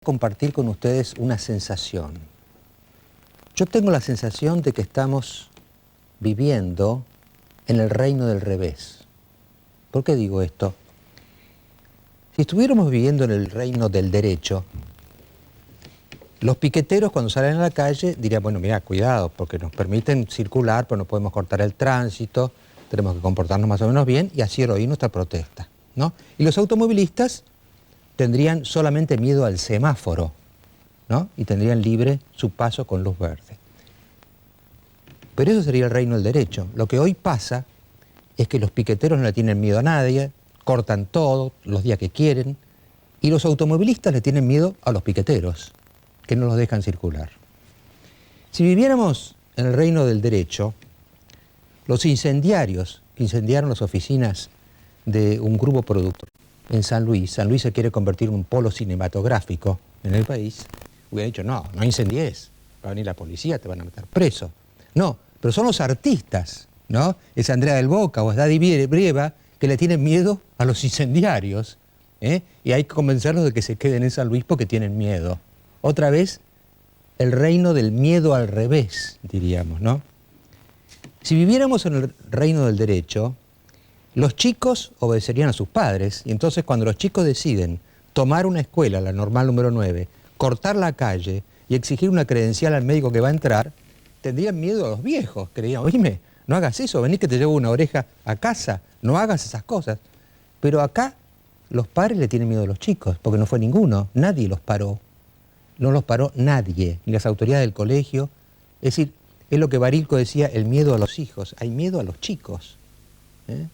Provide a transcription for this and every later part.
Compartir con ustedes una sensación. Yo tengo la sensación de que estamos viviendo en el reino del revés. ¿Por qué digo esto? Si estuviéramos viviendo en el reino del derecho, los piqueteros cuando salen a la calle dirían, bueno, mira, cuidado, porque nos permiten circular, pero no podemos cortar el tránsito, tenemos que comportarnos más o menos bien y así oír nuestra protesta, ¿no? Y los automovilistas tendrían solamente miedo al semáforo, ¿no? Y tendrían libre su paso con luz verde. Pero eso sería el reino del derecho. Lo que hoy pasa es que los piqueteros no le tienen miedo a nadie, cortan todo los días que quieren, y los automovilistas le tienen miedo a los piqueteros, que no los dejan circular. Si viviéramos en el reino del derecho, los incendiarios que incendiaron las oficinas de un grupo productor en San Luis se quiere convertir en un polo cinematográfico en el país, hubiera dicho, no incendies, va a venir la policía, te van a meter preso. No, pero son los artistas, ¿no? Es Andrea del Boca o es Daddy Brieva que le tienen miedo a los incendiarios, ¿eh? Y hay que convencerlos de que se queden en San Luis porque tienen miedo. Otra vez, el reino del miedo al revés, diríamos, ¿no? Si viviéramos en el reino del derecho, los chicos obedecerían a sus padres, y entonces cuando los chicos deciden tomar una escuela, la normal número 9, cortar la calle y exigir una credencial al médico que va a entrar, tendrían miedo a los viejos, que dirían, oíme, no hagas eso, vení que te llevo una oreja a casa, no hagas esas cosas. Pero acá los padres le tienen miedo a los chicos, porque no fue ninguno, nadie los paró, no los paró nadie, ni las autoridades del colegio. Es decir, es lo que Barilco decía, el miedo a los hijos, hay miedo a los chicos, ¿eh?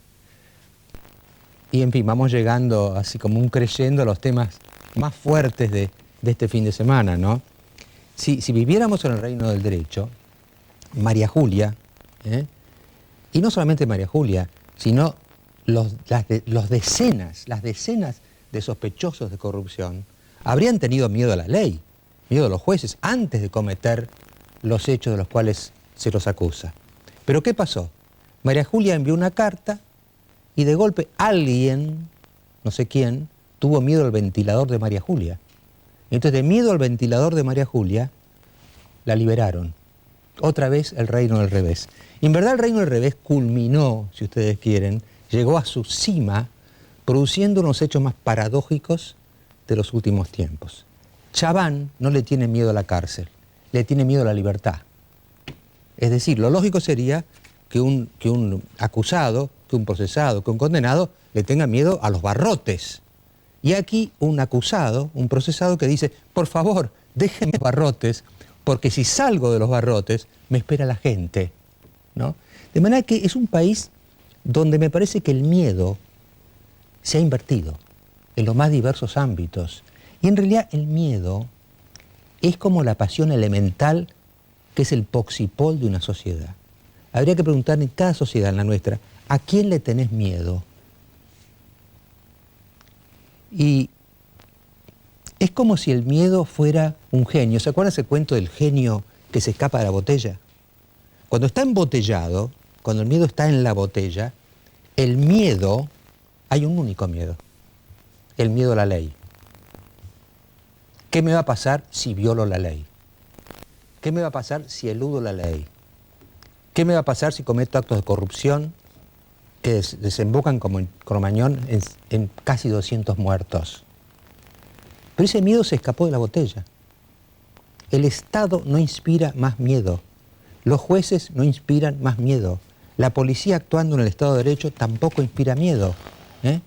Y en fin, vamos llegando así como un creyendo a los temas más fuertes de este fin de semana, ¿no? Si viviéramos en el reino del derecho, María Julia, y no solamente María Julia, sino las decenas de sospechosos de corrupción, habrían tenido miedo a la ley, miedo a los jueces, antes de cometer los hechos de los cuales se los acusa. Pero ¿qué pasó? María Julia envió una carta y de golpe alguien, no sé quién, tuvo miedo al ventilador de María Julia. Entonces, de miedo al ventilador de María Julia, la liberaron. Otra vez el reino del revés. Y en verdad el reino del revés culminó, si ustedes quieren, llegó a su cima, produciendo unos hechos más paradójicos de los últimos tiempos. Chaban no le tiene miedo a la cárcel, le tiene miedo a la libertad. Es decir, lo lógico sería que un acusado, que un procesado, que un condenado le tenga miedo a los barrotes. Y aquí un acusado, un procesado que dice, por favor, déjenme los barrotes, porque si salgo de los barrotes, me espera la gente, ¿no? De manera que es un país donde me parece que el miedo se ha invertido en los más diversos ámbitos. Y en realidad el miedo es como la pasión elemental que es el poxipol de una sociedad. Habría que preguntar en cada sociedad, en la nuestra, ¿a quién le tenés miedo? Y es como si el miedo fuera un genio. ¿Se acuerdan ese cuento del genio que se escapa de la botella? Cuando está embotellado, cuando el miedo está en la botella, el miedo, hay un único miedo, el miedo a la ley. ¿Qué me va a pasar si violo la ley? ¿Qué me va a pasar si eludo la ley? ¿Qué me va a pasar si cometo actos de corrupción que desembocan como en Cromañón en casi 200 muertos? Pero ese miedo se escapó de la botella. El Estado no inspira más miedo. Los jueces no inspiran más miedo. La policía actuando en el Estado de Derecho tampoco inspira miedo, ¿eh?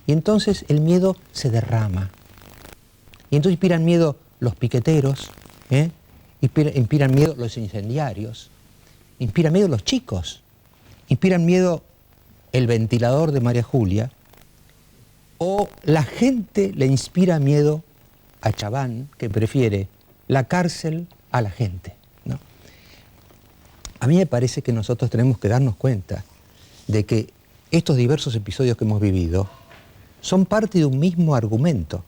Y entonces el miedo se derrama. Y entonces inspiran miedo los piqueteros, inspiran miedo los incendiarios, inspiran miedo los chicos, inspiran miedo el ventilador de María Julia, o la gente le inspira miedo a Chaban, que prefiere la cárcel a la gente, ¿no? A mí me parece que nosotros tenemos que darnos cuenta de que estos diversos episodios que hemos vivido son parte de un mismo argumento,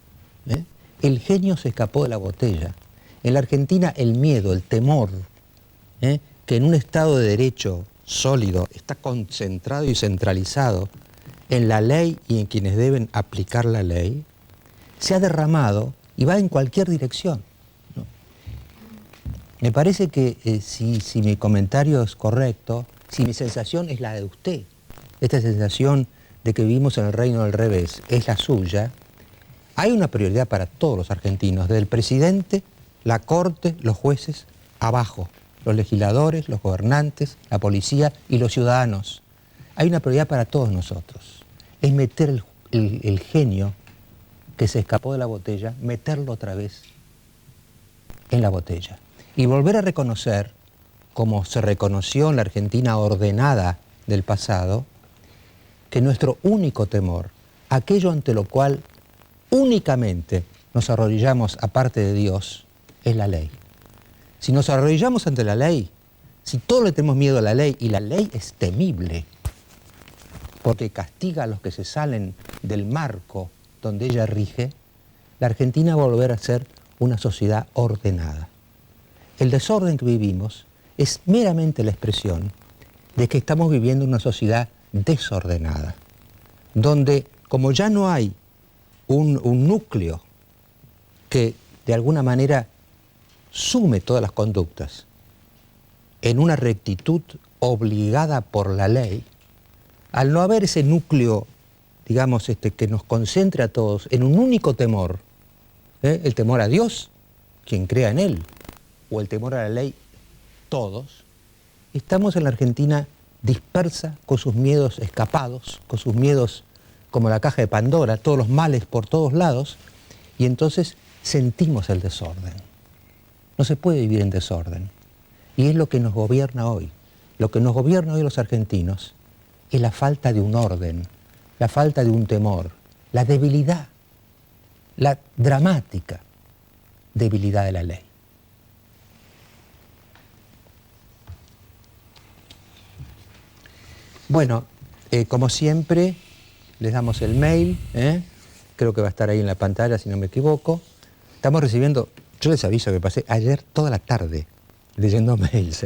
¿eh? El genio se escapó de la botella. En la Argentina el miedo, el temor, que en un Estado de Derecho sólido está concentrado y centralizado en la ley y en quienes deben aplicar la ley, se ha derramado y va en cualquier dirección, ¿no? Me parece que si mi comentario es correcto, si mi sensación es la de usted, esta sensación de que vivimos en el reino del revés es la suya, hay una prioridad para todos los argentinos, desde el presidente, la corte, los jueces, abajo, los legisladores, los gobernantes, la policía y los ciudadanos. Hay una prioridad para todos nosotros, es meter el genio que se escapó de la botella, meterlo otra vez en la botella. Y volver a reconocer, como se reconoció en la Argentina ordenada del pasado, que nuestro único temor, aquello ante lo cual únicamente nos arrodillamos aparte de Dios, es la ley. Si nos arrodillamos ante la ley, si todos le tenemos miedo a la ley, y la ley es temible, porque castiga a los que se salen del marco donde ella rige, la Argentina va a volver a ser una sociedad ordenada. El desorden que vivimos es meramente la expresión de que estamos viviendo una sociedad desordenada, donde como ya no hay un núcleo que de alguna manera sume todas las conductas en una rectitud obligada por la ley, al no haber ese núcleo, digamos, que nos concentre a todos en un único temor, el temor a Dios, quien crea en Él, o el temor a la ley, todos, estamos en la Argentina dispersa, con sus miedos escapados, con sus miedos como la caja de Pandora, todos los males por todos lados, y entonces sentimos el desorden. No se puede vivir en desorden. Y es lo que nos gobierna hoy. Lo que nos gobierna hoy los argentinos es la falta de un orden, la falta de un temor, la debilidad, la dramática debilidad de la ley. Bueno, como siempre, les damos el mail, creo que va a estar ahí en la pantalla si no me equivoco. Estamos recibiendo, yo les aviso que pasé ayer toda la tarde leyendo mails,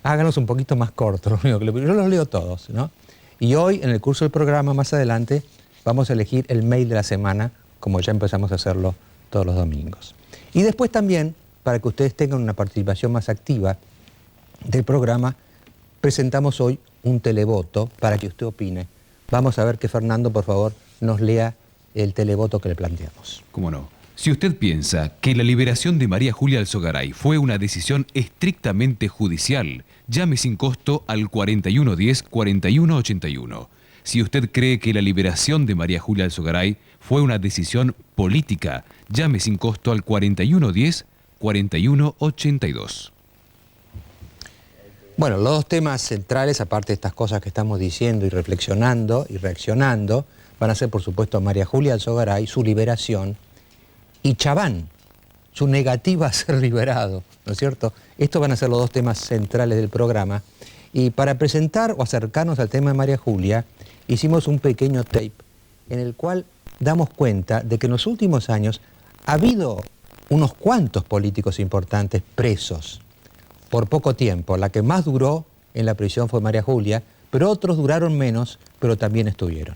Háganos un poquito más cortos, yo los leo todos, ¿no? Y hoy, en el curso del programa, más adelante, vamos a elegir el mail de la semana, como ya empezamos a hacerlo todos los domingos. Y después también, para que ustedes tengan una participación más activa del programa, presentamos hoy un televoto para que usted opine. Vamos a ver que Fernando, por favor, nos lea el televoto que le planteamos. ¿Cómo no? Si usted piensa que la liberación de María Julia Alzogaray fue una decisión estrictamente judicial, llame sin costo al 4110-4181. Si usted cree que la liberación de María Julia Alzogaray fue una decisión política, llame sin costo al 4110-4182. Bueno, los dos temas centrales, aparte de estas cosas que estamos diciendo y reflexionando y reaccionando, van a ser, por supuesto, María Julia Alzogaray, su liberación, y Chabán, su negativa a ser liberado, ¿no es cierto? Estos van a ser los dos temas centrales del programa. Y para presentar o acercarnos al tema de María Julia, hicimos un pequeño tape en el cual damos cuenta de que en los últimos años ha habido unos cuantos políticos importantes presos por poco tiempo. La que más duró en la prisión fue María Julia, pero otros duraron menos, pero también estuvieron.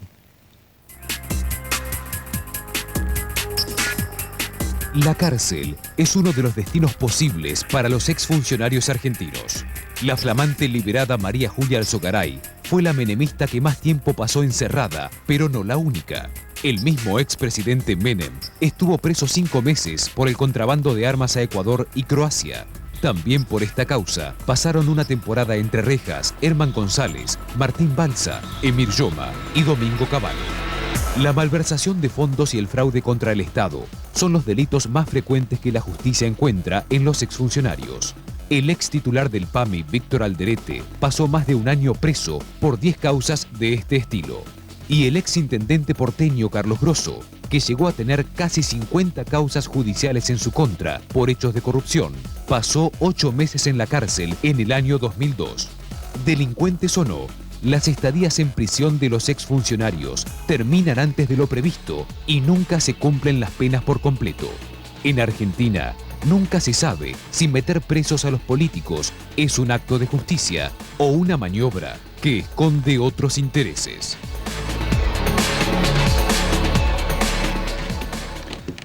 La cárcel es uno de los destinos posibles para los exfuncionarios argentinos. La flamante liberada María Julia Alzogaray fue la menemista que más tiempo pasó encerrada, pero no la única. El mismo expresidente Menem estuvo preso 5 meses por el contrabando de armas a Ecuador y Croacia. También por esta causa pasaron una temporada entre rejas Herman González, Martín Balsa, Emir Yoma y Domingo Cavallo. La malversación de fondos y el fraude contra el Estado son los delitos más frecuentes que la justicia encuentra en los exfuncionarios. El ex titular del PAMI, Víctor Alderete, pasó más de un año preso por 10 causas de este estilo. Y el ex intendente porteño Carlos Grosso, que llegó a tener casi 50 causas judiciales en su contra por hechos de corrupción, pasó 8 meses en la cárcel en el año 2002. Delincuentes o no, las estadías en prisión de los exfuncionarios terminan antes de lo previsto y nunca se cumplen las penas por completo. En Argentina, nunca se sabe si meter presos a los políticos es un acto de justicia o una maniobra que esconde otros intereses.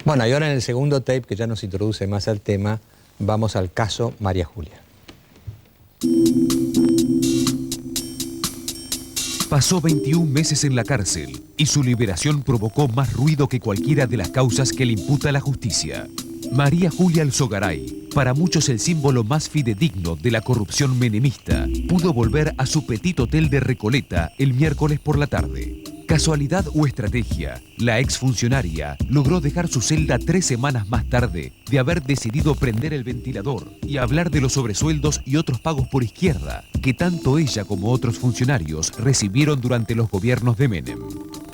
Bueno, y ahora en el segundo tape, que ya nos introduce más al tema, vamos al caso María Julia. Pasó 21 meses en la cárcel y su liberación provocó más ruido que cualquiera de las causas que le imputa la justicia. María Julia Alzogaray, para muchos el símbolo más fidedigno de la corrupción menemista, pudo volver a su petit hotel de Recoleta el miércoles por la tarde. Casualidad o estrategia, la exfuncionaria logró dejar su celda 3 semanas más tarde de haber decidido prender el ventilador y hablar de los sobresueldos y otros pagos por izquierda que tanto ella como otros funcionarios recibieron durante los gobiernos de Menem.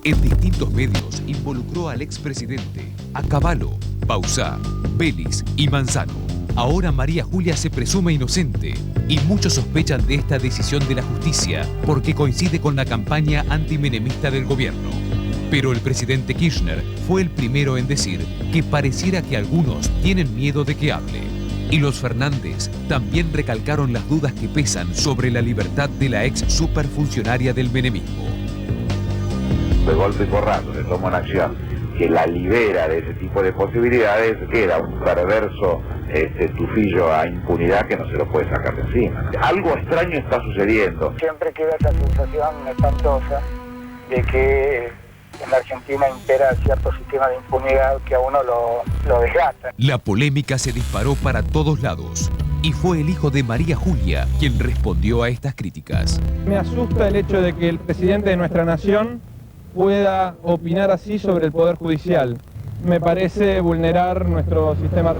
En distintos medios involucró al expresidente, a Cavallo, Bauzá, Vélez y Manzano. Ahora María Julia se presume inocente y muchos sospechan de esta decisión de la justicia porque coincide con la campaña antimenemista del gobierno. Pero el presidente Kirchner fue el primero en decir que pareciera que algunos tienen miedo de que hable. Y los Fernández también recalcaron las dudas que pesan sobre la libertad de la ex superfuncionaria del menemismo. De golpe y porrazo se toma una acción que la libera de ese tipo de posibilidades, queda un perverso tufillo a impunidad que no se lo puede sacar de encima. Algo extraño está sucediendo. Siempre queda esa sensación espantosa de que en la Argentina impera cierto sistema de impunidad que a uno lo desgasta. La polémica se disparó para todos lados y fue el hijo de María Julia quien respondió a estas críticas. Me asusta el hecho de que el presidente de nuestra nación pueda opinar así sobre el Poder Judicial. Me parece vulnerar nuestro sistema.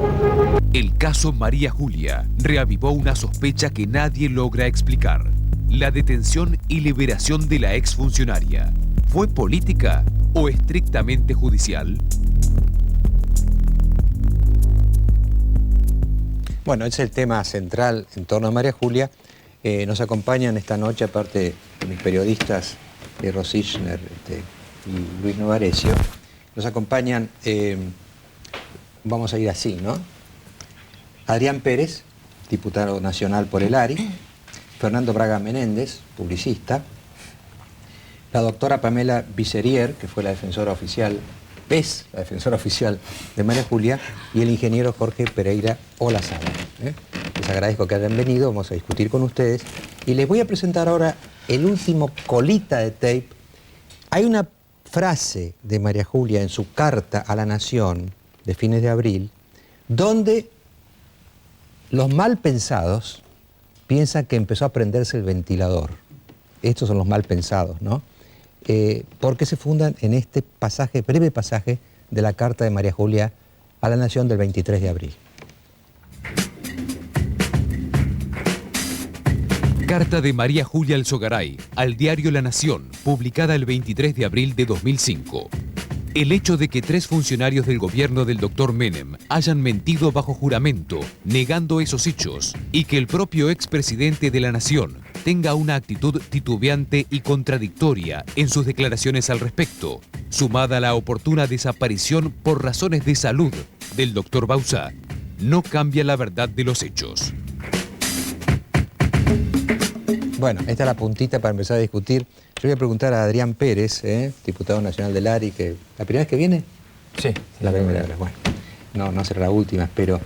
El caso María Julia reavivó una sospecha que nadie logra explicar. La detención y liberación de la exfuncionaria. ¿Fue política o estrictamente judicial? Bueno, ese es el tema central en torno a María Julia. Nos acompañan esta noche, aparte de mis periodistas, Rosy Schner y Luis Novarecio, nos acompañan, vamos a ir así, ¿no? Adrián Pérez, diputado nacional por el ARI, Fernando Braga Menéndez, publicista, la doctora Pamela Vicerier, que fue la defensora oficial, es la defensora oficial de María Julia, y el ingeniero Jorge Pereira Olazábal. Les agradezco que hayan venido, vamos a discutir con ustedes, y les voy a presentar ahora el último colita de tape. Hay una frase de María Julia en su carta a la Nación de fines de abril, donde los mal pensados piensan que empezó a prenderse el ventilador. Estos son los mal pensados, ¿no? Porque se fundan en este pasaje, breve pasaje de la carta de María Julia a la Nación del 23 de abril. Carta de María Julia Alzogaray al diario La Nación, publicada el 23 de abril de 2005. El hecho de que 3 funcionarios del gobierno del doctor Menem hayan mentido bajo juramento, negando esos hechos, y que el propio expresidente de la Nación tenga una actitud titubeante y contradictoria en sus declaraciones al respecto, sumada a la oportuna desaparición por razones de salud del doctor Bauzá, no cambia la verdad de los hechos. Bueno, esta es la puntita para empezar a discutir. Yo voy a preguntar a Adrián Pérez, diputado nacional del ARI, que ¿la primera vez que viene? Sí. La primera vez, bueno. No será la última, espero.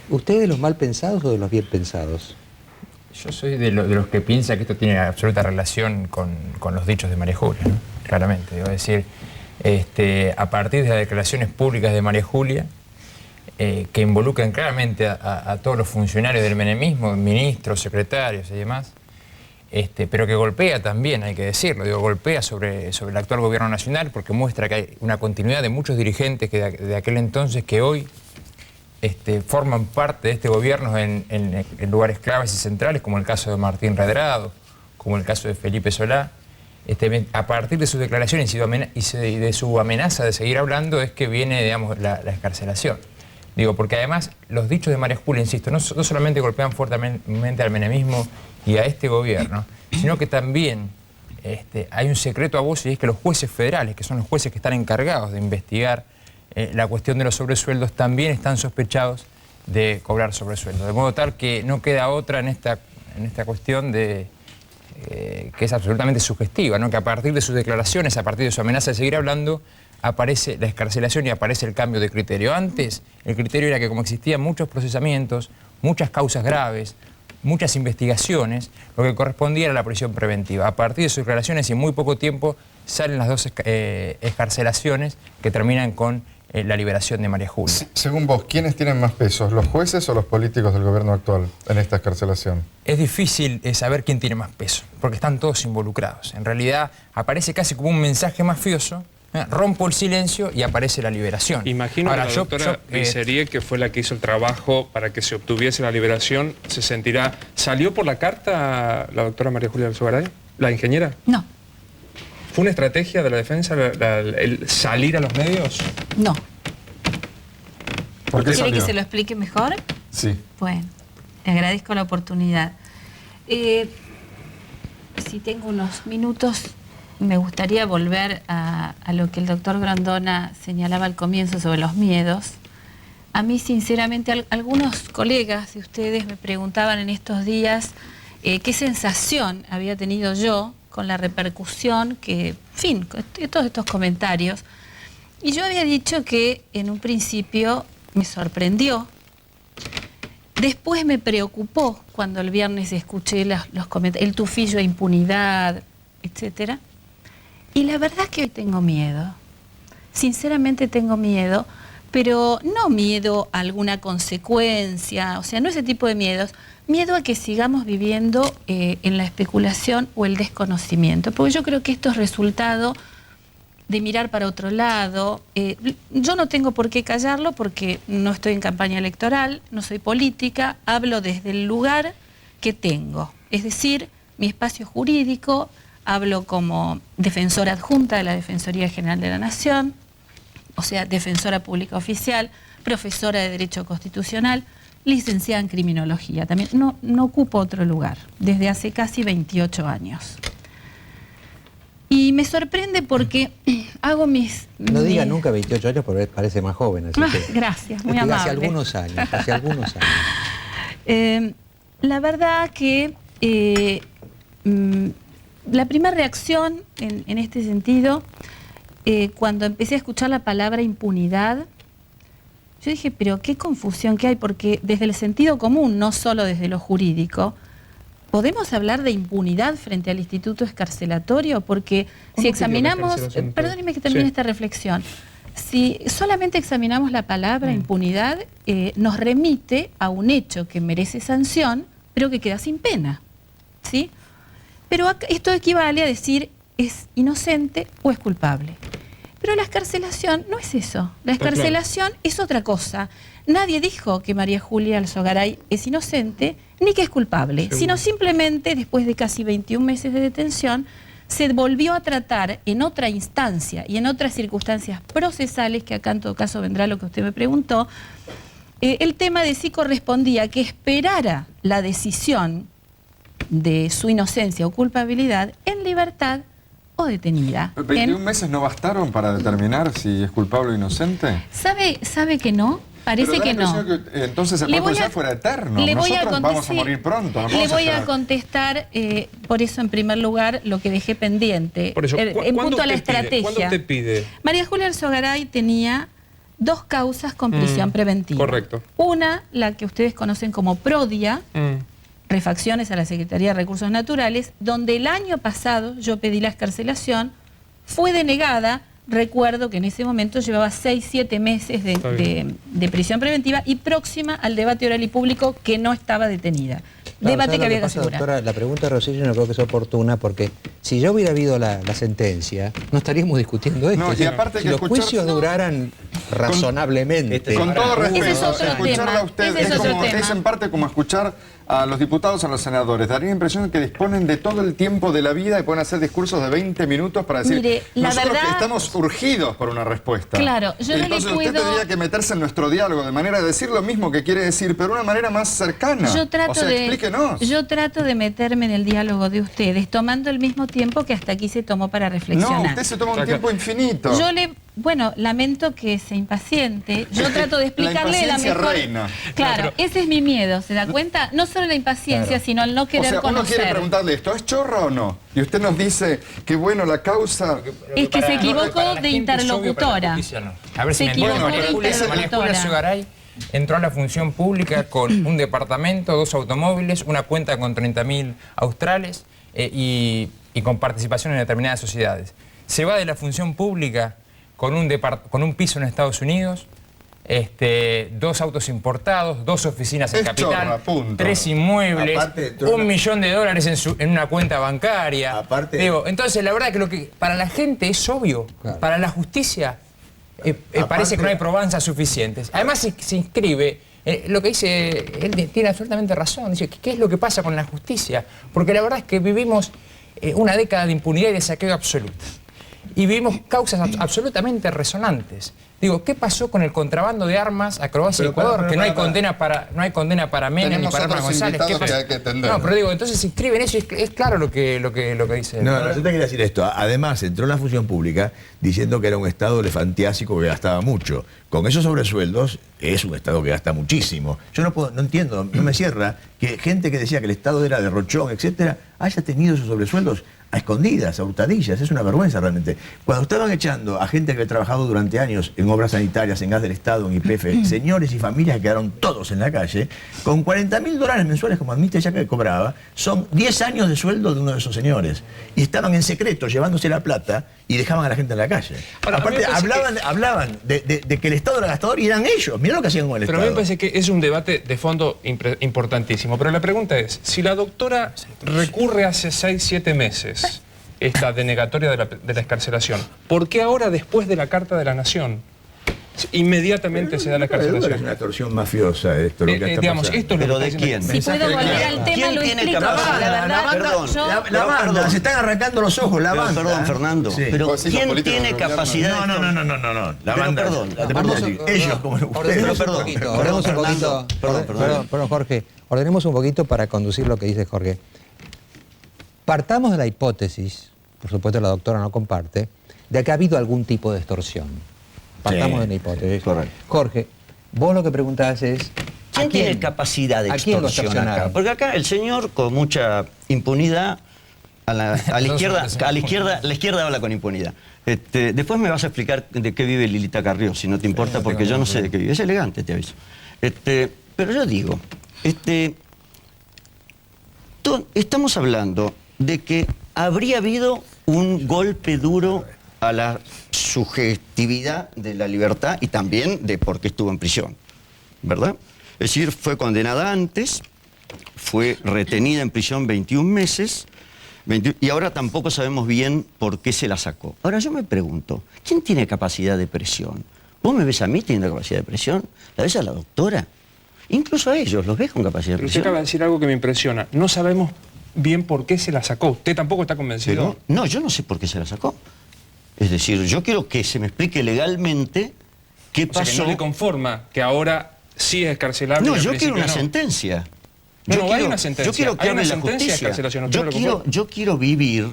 ¿Usted de los mal pensados o de los bien pensados? Yo soy de los que piensa que esto tiene absoluta relación con los dichos de María Julia, ¿no? Claramente. Debo decir, a partir de las declaraciones públicas de María Julia, que involucran claramente a todos los funcionarios del menemismo, ministros, secretarios y demás, pero que golpea también, hay que decirlo, golpea sobre el actual gobierno nacional porque muestra que hay una continuidad de muchos dirigentes que de aquel entonces que hoy forman parte de este gobierno en lugares claves y centrales, como el caso de Martín Redrado, como el caso de Felipe Solá. A partir de sus declaraciones y de su amenaza de seguir hablando es que viene, digamos, la excarcelación. Porque además los dichos de María Julia, insisto, no solamente golpean fuertemente al menemismo y a este gobierno, sino que también hay un secreto a voces, y es que los jueces federales, que son los jueces que están encargados de investigar la cuestión de los sobresueldos, también están sospechados de cobrar sobresueldos. De modo tal que no queda otra en esta cuestión de que es absolutamente sugestiva, ¿no? Que a partir de sus declaraciones, a partir de su amenaza de seguir hablando, aparece la excarcelación y aparece el cambio de criterio. Antes, el criterio era que como existían muchos procesamientos, muchas causas graves, muchas investigaciones, lo que correspondía era la prisión preventiva. A partir de sus declaraciones y en muy poco tiempo salen las dos excarcelaciones que terminan con la liberación de María Julia. Según vos, ¿quiénes tienen más pesos, los jueces o los políticos del gobierno actual en esta excarcelación? Es difícil saber quién tiene más peso, porque están todos involucrados. En realidad aparece casi como un mensaje mafioso, rompo el silencio y aparece la liberación. Imagino Ahora, que la doctora Vicerie, que fue la que hizo el trabajo para que se obtuviese la liberación, se sentirá... ¿Salió por la carta la doctora María Julia Alzogaray, la ingeniera? No. ¿Fue una estrategia de la defensa el salir a los medios? No. ¿Por qué ¿Quiere salió? que se lo explique mejor? Sí. Bueno, le agradezco la oportunidad. Si tengo unos minutos, me gustaría volver a lo que el doctor Grondona señalaba al comienzo sobre los miedos. A mí, sinceramente, algunos colegas de ustedes me preguntaban en estos días qué sensación había tenido yo con la repercusión que, en fin, todos estos comentarios. Y yo había dicho que en un principio me sorprendió. Después me preocupó cuando el viernes escuché los comentarios, el tufillo de impunidad, etc. Y la verdad es que hoy tengo miedo. Sinceramente tengo miedo, pero no miedo a alguna consecuencia, o sea, no ese tipo de miedos. Miedo a que sigamos viviendo en la especulación o el desconocimiento, porque yo creo que esto es resultado de mirar para otro lado. Yo no tengo por qué callarlo porque no estoy en campaña electoral, no soy política, hablo desde el lugar que tengo, es decir, mi espacio jurídico, hablo como defensora adjunta de la Defensoría General de la Nación, o sea, defensora pública oficial, profesora de Derecho Constitucional, licenciada en Criminología. También no ocupo otro lugar, desde hace casi 28 años. Y me sorprende porque hago mis... No diga nunca 28 años porque parece más joven. Así que, gracias, muy amable. Hace algunos años. La verdad que la primera reacción en este sentido, cuando empecé a escuchar la palabra impunidad, yo dije, pero qué confusión que hay, porque desde el sentido común, no solo desde lo jurídico, ¿podemos hablar de impunidad frente al instituto excarcelatorio? Porque si examinamos, perdóneme que termine esta reflexión, si solamente examinamos la palabra impunidad, nos remite a un hecho que merece sanción, pero que queda sin pena, ¿sí? Pero esto equivale a decir es inocente o es culpable. Pero la excarcelación no es eso. La excarcelación es otra cosa. Nadie dijo que María Julia Alzogaray es inocente ni que es culpable, sino simplemente después de casi 21 meses de detención se volvió a tratar en otra instancia y en otras circunstancias procesales, que acá en todo caso vendrá lo que usted me preguntó, el tema de si correspondía que esperara la decisión de su inocencia o culpabilidad en libertad o detenida. ¿21 meses no bastaron para determinar si es culpable o inocente? ¿Sabe que no? Parece que no. Que, entonces el proceso fuera eterno. Nosotros vamos a morir pronto. Le voy a contestar, por eso en primer lugar, lo que dejé pendiente. Por eso, en punto a la estrategia. ¿Cuándo te pide? María Julia Alzogaray tenía 2 causas con prisión preventiva. Correcto. Una, la que ustedes conocen como PRODIA, refacciones a la Secretaría de Recursos Naturales, donde el año pasado yo pedí la excarcelación, fue denegada. Recuerdo que en ese momento llevaba 6, 7 meses de prisión preventiva y próxima al debate oral y público que no estaba detenida. Claro, debate que había que asegurar. Doctora, la pregunta de Rosillo no creo que sea oportuna porque si ya hubiera habido la sentencia, no estaríamos discutiendo esto. No, y aparte si que los juicios duraran razonablemente. Con todo respeto, ese es otro escucharla a usted es en parte como escuchar a los diputados, a los senadores. Daría la impresión de que disponen de todo el tiempo de la vida y pueden hacer discursos de 20 minutos para decir, mire, nosotros verdad, estamos urgidos por una respuesta. Claro, yo entonces no le usted puedo... tendría que meterse en nuestro diálogo de manera de decir lo mismo que quiere decir, pero de una manera más cercana. Explíquenos. Yo trato de meterme en el diálogo de ustedes, tomando el mismo tiempo que hasta aquí se tomó para reflexionar. No, usted se toma un tiempo infinito. Yo le bueno, lamento que se impaciente. Yo trato de explicarle la mejor... reina. Claro, No, pero... ese es mi miedo, ¿se da cuenta? No solo la impaciencia, sino el no querer uno conocer. quiere preguntarle esto, ¿es chorra o no? Y usted nos dice que bueno, la causa... Es que se equivocó de interlocutora. A ver si me entienden. María Julia Alzogaray entró a la función pública con un departamento, 2 automóviles, una cuenta con 30.000 australes y con participación en determinadas sociedades. Se va de la función pública con un piso en Estados Unidos, 2 autos importados, 2 oficinas en Capital, 3 inmuebles, aparte, $1 millón en una cuenta bancaria. Aparte, digo, entonces la verdad que lo que para la gente es obvio, claro. Para la justicia parece que no hay probanzas suficientes. Además se inscribe, lo que dice, él tiene absolutamente razón, dice, ¿qué es lo que pasa con la justicia? Porque la verdad es que vivimos una década de impunidad y de saqueo absoluta. Y vivimos causas absolutamente resonantes. Digo, ¿qué pasó con el contrabando de armas a Croacia y Ecuador? Que no hay condena para Menem ni para Armas González. ¿Qué pasa? No, pero digo, entonces se inscriben eso y es claro lo que dice. No, yo te quería decir esto. Además, entró en la función pública diciendo que era un Estado elefantiásico que gastaba mucho. Con esos sobresueldos es un Estado que gasta muchísimo. Yo no entiendo, no me cierra que gente que decía que el Estado era derrochón, etcétera, haya tenido esos sobresueldos a escondidas, a hurtadillas. Es una vergüenza realmente. Cuando estaban echando a gente que había trabajado durante años en obras sanitarias, en gas del Estado, en YPF, señores y familias que quedaron todos en la calle, con $40.000 mensuales, como admite ya que cobraba, son 10 años de sueldo de uno de esos señores. Y estaban en secreto llevándose la plata y dejaban a la gente en la calle. Ahora, aparte, hablaban de que el Estado era gastador y eran ellos. Mirá lo que hacían con el Estado. Pero a mí me parece que es un debate de fondo importantísimo. Pero la pregunta es, si la doctora recurre hace 6, 7 meses esta denegatoria de la excarcelación, ¿por qué ahora, después de la Carta de la Nación, inmediatamente se da la excarcelación? Es una torsión mafiosa esto, lo que está digamos, pasando. Esto es ¿Pero lo que de quién? Si puedo volver al tema, lo explico. La banda, se están arrancando los ojos, la banda. Perdón, Fernando, sí. pero ¿quién tiene capacidad? No. La banda, ellos como ustedes. Perdón, Jorge. Ordenemos un poquito para conducir lo que dice Jorge. Partamos de la hipótesis, por supuesto la doctora no comparte, de que ha habido algún tipo de extorsión. Partamos de la hipótesis. Correcto. Jorge, vos lo que preguntás es... ¿Quién tiene capacidad de extorsión acá? Porque acá el señor, con mucha impunidad, a la izquierda habla con impunidad. Después me vas a explicar de qué vive Lilita Carrió, si no te importa, porque yo no sé de qué vive. Es elegante, te aviso. Pero yo digo, estamos hablando de que habría habido un golpe duro a la subjetividad de la libertad y también de por qué estuvo en prisión, ¿verdad? Es decir, fue condenada antes, fue retenida en prisión 21 meses y ahora tampoco sabemos bien por qué se la sacó. Ahora yo me pregunto, ¿quién tiene capacidad de presión? ¿Vos me ves a mí teniendo capacidad de presión? ¿La ves a la doctora? Incluso a ellos, ¿los ves con capacidad de presión? Pero usted acaba de decir algo que me impresiona. No sabemos bien por qué se la sacó. ¿Usted tampoco está convencido? Pero, no, yo no sé por qué se la sacó. Es decir, yo quiero que se me explique legalmente qué pasó. O sea, que no le conforma que ahora sí es excarcelable. No, yo quiero una sentencia. Hay una sentencia. Yo quiero que hable la justicia. Yo quiero vivir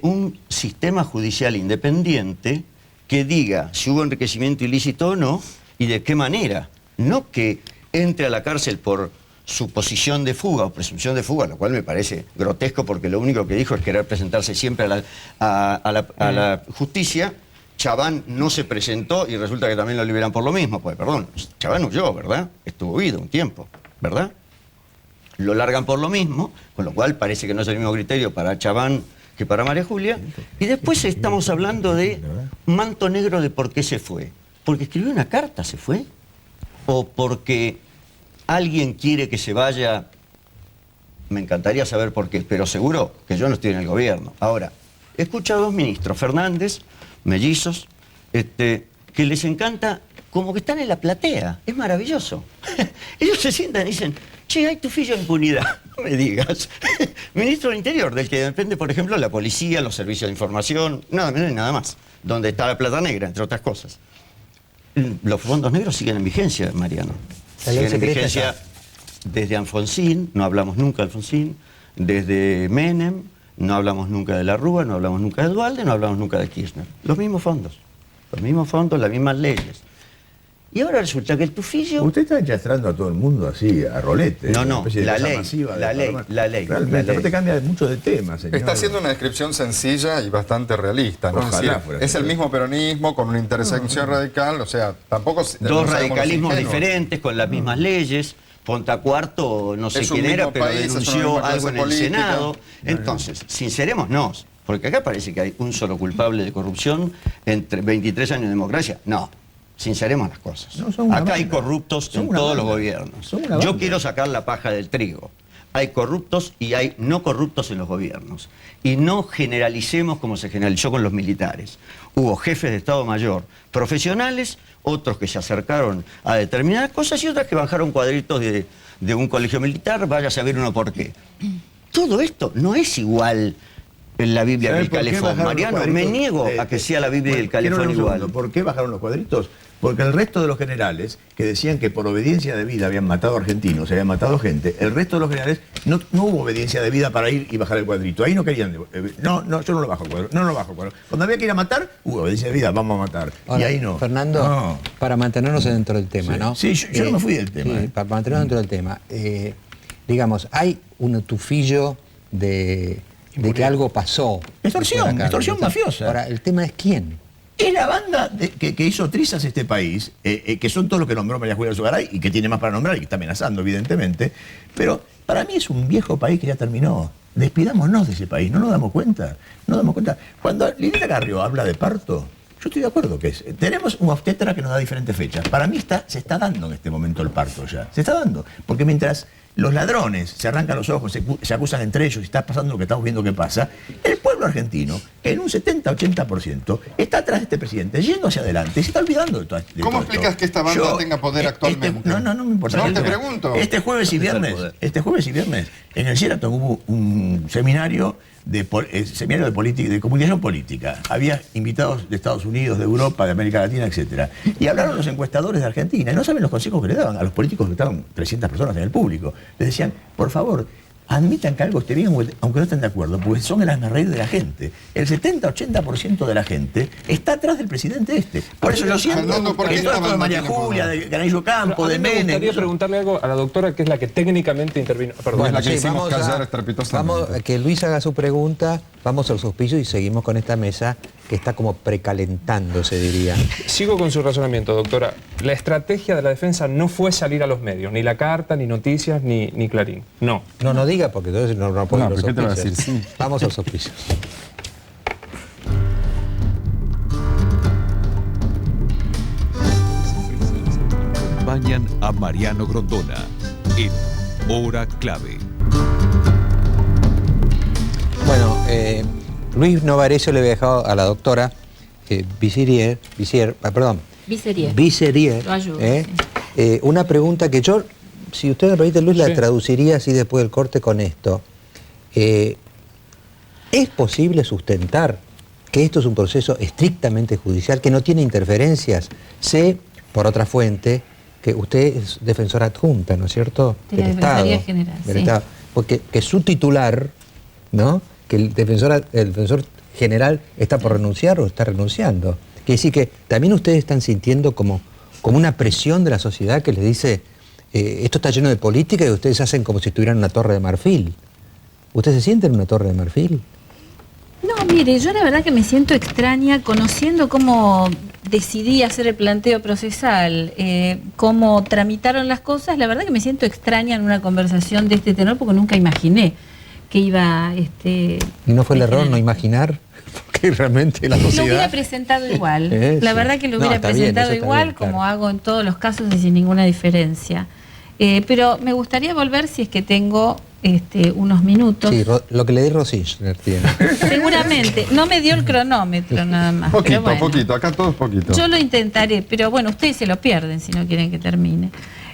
un sistema judicial independiente que diga si hubo enriquecimiento ilícito o no y de qué manera. No que entre a la cárcel por suposición de fuga o presunción de fuga, lo cual me parece grotesco porque lo único que dijo es querer presentarse siempre a la justicia. Chaván no se presentó y resulta que también lo liberan por lo mismo. Pues perdón, Chaván huyó, ¿verdad? Estuvo huido un tiempo, ¿verdad? Lo largan por lo mismo, con lo cual parece que no es el mismo criterio para Chaván que para María Julia. Y después estamos hablando de manto negro de por qué se fue. ¿Porque escribió una carta se fue? ¿O porque alguien quiere que se vaya? Me encantaría saber por qué, pero seguro que yo no estoy en el gobierno. Ahora, he escuchado a 2 ministros, Fernández, mellizos, que les encanta, como que están en la platea. Es maravilloso. Ellos se sientan y dicen, che, hay tufillo de impunidad. No me digas. Ministro del Interior, del que depende, por ejemplo, la policía, los servicios de información, nada menos y nada más. Donde está la plata negra, entre otras cosas. Los fondos negros siguen en vigencia, Mariano. Siguen en vigencia desde Alfonsín, no hablamos nunca de Alfonsín, desde Menem, no hablamos nunca de la Rúa, no hablamos nunca de Duhalde, no hablamos nunca de Kirchner. Los mismos fondos. los mismos fondos, las mismas leyes. Y ahora resulta que el tufillo... Usted está enchastrando a todo el mundo así, a rolete. No, la ley. Realmente, no te cambia mucho de tema, señor. Está haciendo una descripción sencilla y bastante realista, ¿no? Es el mismo peronismo con una intersección radical, o sea, tampoco... Dos radicalismos diferentes, con las mismas leyes. Ponta Cuarto, no sé quién era, pero denunció algo en el Senado. Entonces, sincerémonos, porque acá parece que hay un solo culpable de corrupción entre 23 años de democracia. No. Sinceremos las cosas. Acá hay corruptos en todos los gobiernos. Yo quiero sacar la paja del trigo. Hay corruptos y hay no corruptos en los gobiernos. Y no generalicemos como se generalizó con los militares. Hubo jefes de Estado Mayor profesionales, otros que se acercaron a determinadas cosas y otras que bajaron cuadritos de un colegio militar, vaya a saber uno por qué. Todo esto no es igual en la Biblia del Calefón. Mariano, me niego a que sea la Biblia del Calefón igual. ¿Por qué bajaron los cuadritos? Porque el resto de los generales, que decían que por obediencia de vida habían matado argentinos, habían matado gente, el resto de los generales no hubo obediencia de vida para ir y bajar el cuadrito. Ahí no querían. No, yo no lo bajo el cuadro. No lo bajo el cuadro. Cuando había que ir a matar, hubo obediencia de vida, vamos a matar. Ahora, y ahí no. Fernando, para mantenernos dentro del tema, sí. ¿no? Sí, yo no me fui del tema. Sí, para mantenernos dentro del tema. Digamos, hay un tufillo de que algo pasó. Extorsión mafiosa. Ahora, el tema es quién. Es la banda que hizo trizas este país, que son todos los que nombró María Julia Alzogaray y que tiene más para nombrar y que está amenazando, evidentemente. Pero para mí es un viejo país que ya terminó. Despidámonos de ese país, no nos damos cuenta. No nos damos cuenta. Cuando Lilita Carrió habla de parto, yo estoy de acuerdo que tenemos un obstetra que nos da diferentes fechas. Para mí se está dando en este momento el parto ya. Se está dando. Porque mientras los ladrones se arrancan los ojos, se acusan entre ellos y está pasando lo que estamos viendo que pasa, el pueblo argentino, en un 70-80%, está atrás de este presidente, yendo hacia adelante y se está olvidando de todo esto. ¿Cómo explicas que esta banda tenga poder actualmente? No me importa. No, te pregunto. Este jueves y viernes, en el Sheraton hubo un seminario de comunicación política. Había invitados de Estados Unidos, de Europa, de América Latina, etc. Y hablaron los encuestadores de Argentina. Y no saben los consejos que le daban a los políticos que estaban 300 personas en el público. Les decían, por favor, admitan que algo esté bien, aunque no estén de acuerdo, porque son el hazmerreír de la gente. El 70-80% de la gente está atrás del presidente este. Por eso yo siento que todo esto de María Julia, de Granillo Campo, de Menem... Me gustaría preguntarle algo a la doctora, que es la que técnicamente intervino. Perdón. Es la que hicimos callar estrepitosamente. Vamos, que Luis haga su pregunta, vamos al auspicio y seguimos con esta mesa que está como precalentándose, diría. Sigo con su razonamiento, doctora. La estrategia de la defensa no fue salir a los medios, ni La Carta, ni Noticias, ni Clarín. No. No diga, porque entonces no puedo los ¿qué te va a auspicios. decir? Sí. Vamos a los auspicios. Acompañan a Mariano Grondona en Hora Clave. Bueno, Luis Novarecio le había dejado a la doctora Vicerier, Lo ayudo, una pregunta que yo, si usted me permite, Luis, la traduciría así después del corte con esto. ¿Es posible sustentar que esto es un proceso estrictamente judicial, que no tiene interferencias? Sé, por otra fuente, que usted es defensora adjunta, ¿no es cierto? De la Defensoría General, del sí. Estado. Porque que su titular, ¿no? Que el defensor general está por renunciar o está renunciando. Quiere decir que también ustedes están sintiendo como una presión de la sociedad que les dice esto está lleno de política y ustedes hacen como si estuvieran en una torre de marfil. ¿Ustedes se sienten en una torre de marfil? No, mire, yo la verdad que me siento extraña conociendo cómo decidí hacer el planteo procesal, cómo tramitaron las cosas. La verdad que me siento extraña en una conversación de este tenor porque nunca imaginé que iba... ¿Y no fue el error no imaginar? Porque realmente la sociedad... Lo hubiera presentado igual. La verdad que lo hubiera presentado igual, como hago en todos los casos y sin ninguna diferencia. Pero me gustaría volver, si es que tengo unos minutos. Sí, lo que le di Rosich tiene. Seguramente. No me dio el cronómetro nada más. Poquito, pero bueno, poquito. Acá todo es poquito. Yo lo intentaré, pero bueno, ustedes se lo pierden si no quieren que termine.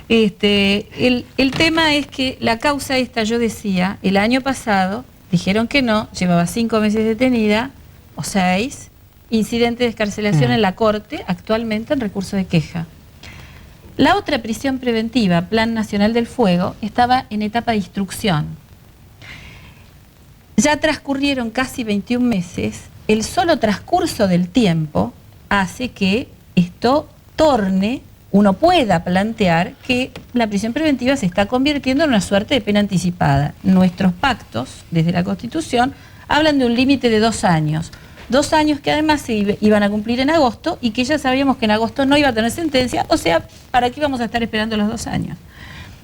El tema es que la causa esta, yo decía, el año pasado dijeron que no, llevaba 5 meses detenida, o 6, incidente de excarcelación en la Corte, actualmente en recurso de queja. La otra prisión preventiva, Plan Nacional del Fuego, estaba en etapa de instrucción. Ya transcurrieron casi 21 meses, el solo transcurso del tiempo hace que esto torne, uno pueda plantear que la prisión preventiva se está convirtiendo en una suerte de pena anticipada. Nuestros pactos, desde la Constitución, hablan de un límite de 2 años. 2 años que además se iban a cumplir en agosto y que ya sabíamos que en agosto no iba a tener sentencia, o sea, ¿para qué íbamos a estar esperando los 2 años?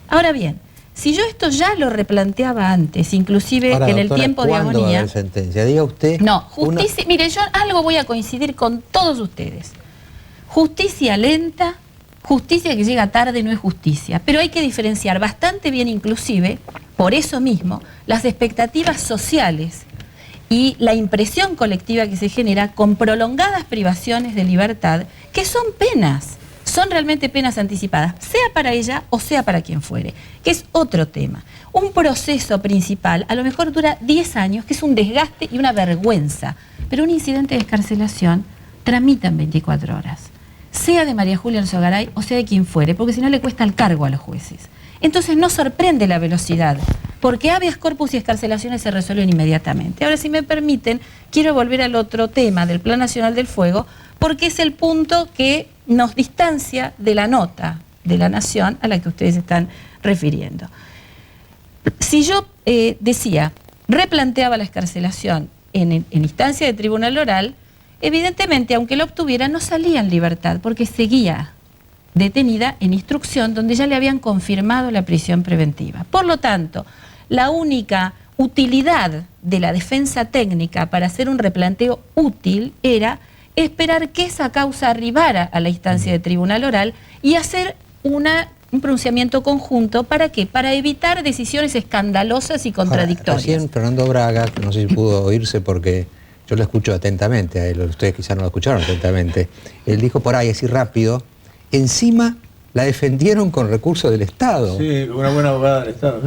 Ahora bien, si yo esto ya lo replanteaba antes, inclusive ahora, en el doctora, tiempo de ¿cuándo agonía... va a haber sentencia? Diga usted... No, justicia... Mire, yo algo voy a coincidir con todos ustedes. Justicia lenta, justicia que llega tarde no es justicia. Pero hay que diferenciar bastante bien, inclusive, por eso mismo, las expectativas sociales y la impresión colectiva que se genera con prolongadas privaciones de libertad, que son penas. Son realmente penas anticipadas, sea para ella o sea para quien fuere, que es otro tema. Un proceso principal a lo mejor dura 10 años, que es un desgaste y una vergüenza, pero un incidente de excarcelación tramita en 24 horas, sea de María Julia Alzogaray o sea de quien fuere, porque si no le cuesta el cargo a los jueces. Entonces no sorprende la velocidad, porque habeas corpus y excarcelaciones se resuelven inmediatamente. Ahora, si me permiten, quiero volver al otro tema del Plan Nacional del Fuego, porque es el punto que nos distancia de la nota de la Nación a la que ustedes están refiriendo. Si yo decía, replanteaba la excarcelación en instancia de tribunal oral, evidentemente, aunque lo obtuviera, no salía en libertad, porque seguía detenida en instrucción donde ya le habían confirmado la prisión preventiva. Por lo tanto, la única utilidad de la defensa técnica para hacer un replanteo útil era esperar que esa causa arribara a la instancia de tribunal oral y hacer un pronunciamiento conjunto. ¿Para qué? Para evitar decisiones escandalosas y contradictorias. Recién Fernando Braga, que no sé si pudo oírse porque yo lo escucho atentamente a él, ustedes quizás no lo escucharon atentamente, él dijo por ahí así rápido, encima la defendieron con recursos del Estado. Sí, una buena abogada del Estado.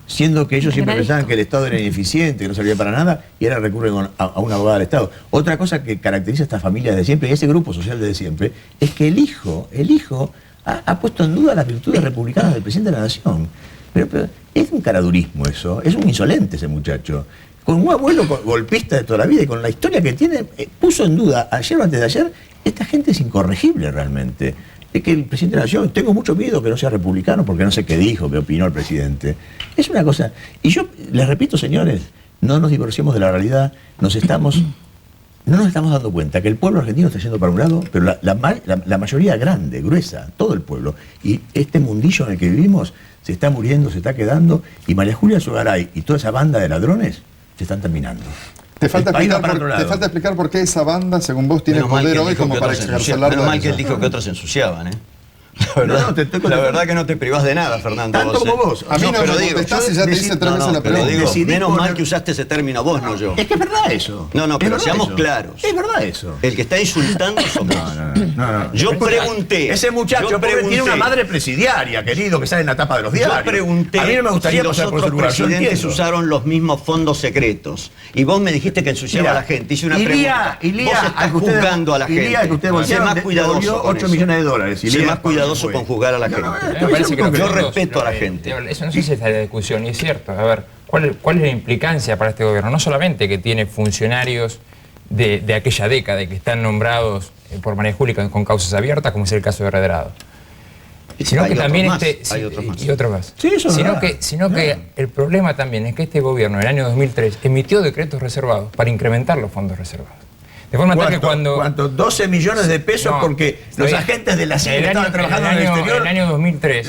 Siendo que ellos siempre pensaban que el Estado era ineficiente, que no servía para nada, y ahora recurren a una abogada del Estado. Otra cosa que caracteriza a esta familia de siempre, y a ese grupo social de siempre, es que el hijo ha puesto en duda las virtudes republicanas del presidente de la Nación. Pero es un caradurismo eso, es un insolente ese muchacho. Con un abuelo golpista de toda la vida y con la historia que tiene, puso en duda ayer o antes de ayer, esta gente es incorregible realmente. Es que el presidente de la Nación, tengo mucho miedo que no sea republicano porque no sé qué dijo, qué opinó el presidente. Es una cosa... Y yo les repito, señores, no nos divorciemos de la realidad, no nos estamos dando cuenta que el pueblo argentino está yendo para un lado, pero la mayoría grande, gruesa, todo el pueblo, y este mundillo en el que vivimos se está muriendo, se está quedando, y María Julia Alzogaray y toda esa banda de ladrones se están terminando. Te falta explicar por qué esa banda, según vos, tiene poder hoy como para excarcelar. Menos mal que él dijo que otros se ensuciaban, ¿eh? La verdad que no te privás de nada, Fernando. Tanto como vos. A mí no me contestás y ya te hice 3 veces la pregunta. Menos mal que usaste ese término vos, no yo. Es que es verdad eso. No, pero seamos claros. Es verdad eso. El que está insultando somos. No. Yo pregunté. Ese muchacho tiene una madre presidiaria, querido, que sale en la tapa de los diarios. Yo pregunté a mí no me gustaría si los otros presidentes usaron los mismos fondos secretos. Y vos me dijiste que ensuciaba a la gente. Hice una pregunta. Vos estás juzgando a la gente. Sé más cuidadoso con $8 millones. Sé más cuidadoso con juzgar a la gente. Yo respeto a la gente. Eso no sé si está en la discusión, y es cierto. A ver, ¿cuál es la implicancia para este gobierno? No solamente que tiene funcionarios de aquella década y que están nombrados por María Julia con causas abiertas, como es el caso de Redrado, sino que también y otros más. Sí, sino que el problema también es que este gobierno en el año 2003 emitió decretos reservados para incrementar los fondos reservados. De forma tal que ¿Cuánto? 12 millones de pesos porque los agentes de la CIE estaban trabajando en el exterior. En el año 2003,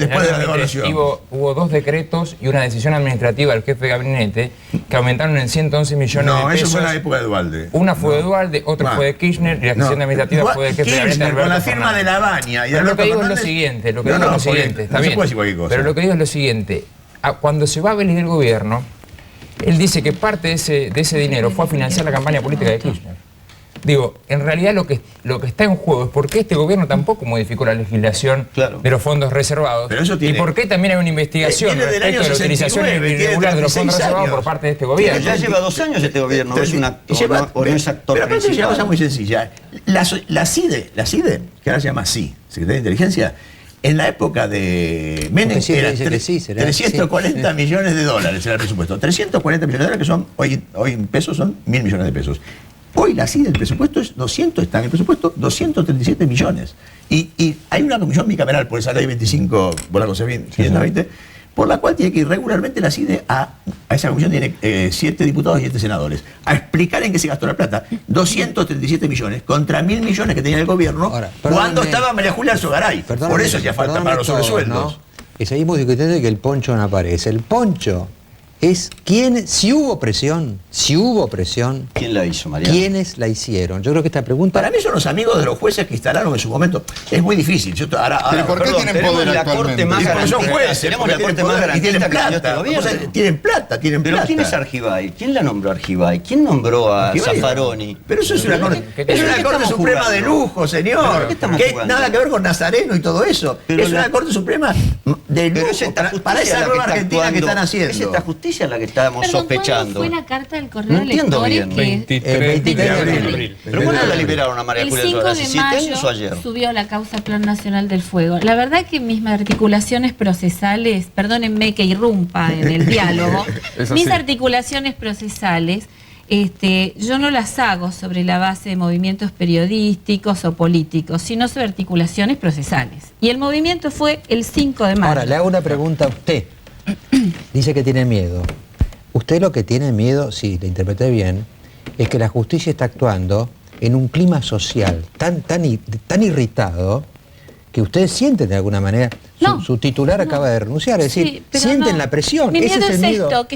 hubo 2 decretos y una decisión administrativa del jefe de gabinete que aumentaron en 111 millones de pesos. No, eso fue en la época de Dualde. Una fue de Dualde, otra fue de Kirchner y la decisión administrativa fue del jefe de gabinete Alberto con la firma Fernández. de La Baña y pero lo que digo es lo siguiente, está bien. Pero lo que digo es lo siguiente, cuando se va a venir el gobierno, él dice que parte de ese dinero fue a financiar la campaña política de Kirchner. Digo, en realidad lo que está en juego es por qué este gobierno tampoco modificó la legislación de los fondos reservados y por qué también hay una investigación respecto de la utilización irregular de los fondos reservados por parte de este gobierno. Ya lleva 2 años este gobierno, no es un actor, no es actor pero aparte es una principal. cosa muy sencilla. La CIDE, que ahora se llama SI, Secretaría de Inteligencia, en la época de Menem era 340 millones de dólares era el presupuesto. 340 millones de dólares que son, hoy en pesos son 1.000 millones de pesos. Hoy la CIDE, el presupuesto es 200, está en el presupuesto 237 millones. Y hay una comisión bicameral por esa ley 25, por la concebida, por la cual tiene que ir regularmente la CIDE a esa comisión, tiene 7 diputados y 7 senadores, a explicar en qué se gastó la plata. 237 millones contra 1.000 millones que tenía el gobierno. Ahora, cuando estaba María Julia Alzogaray. Por eso hacía falta para los sobresueldos. ¿No? Y seguimos discutiendo de que el poncho no aparece. El poncho es quién, si hubo presión, ¿quién la hizo, María? ¿Quiénes la hicieron? Yo creo que esta pregunta... Para mí son los amigos de los jueces que instalaron en su momento. Es muy difícil. ¿Pero por qué tienen poder actualmente? Son jueces. Tenemos la corte más garantista que este gobierno. Tienen plata. ¿Pero quién es Argibay? ¿Quién la nombró Argibay? ¿Quién nombró a Zaffaroni? Pero eso es una corte suprema de lujo, señor. Que nada que ver con Nazareno y todo eso. Es una corte suprema de lujo para esa nueva Argentina que están haciendo. Es esta justicia la que estábamos sospechando. ¿Cuándo fue la carta del correo no entiendo bien. 23 de abril. ¿Pero cuándo la liberaron a María Julia Alzogaray? El 5 de mayo subió la causa Plan Nacional del Fuego. La verdad que mis articulaciones procesales, perdónenme que irrumpa en el diálogo, mis articulaciones procesales, yo no las hago sobre la base de movimientos periodísticos o políticos, sino sobre articulaciones procesales. Y el movimiento fue el 5 de mayo. Ahora, le hago una pregunta a usted. Dice que tiene miedo. Usted lo que tiene miedo, si le interpreté bien, es que la justicia está actuando en un clima social tan irritado que ustedes sienten de alguna manera, su titular acaba de renunciar, es decir, sienten la presión. Mi miedo es esto, que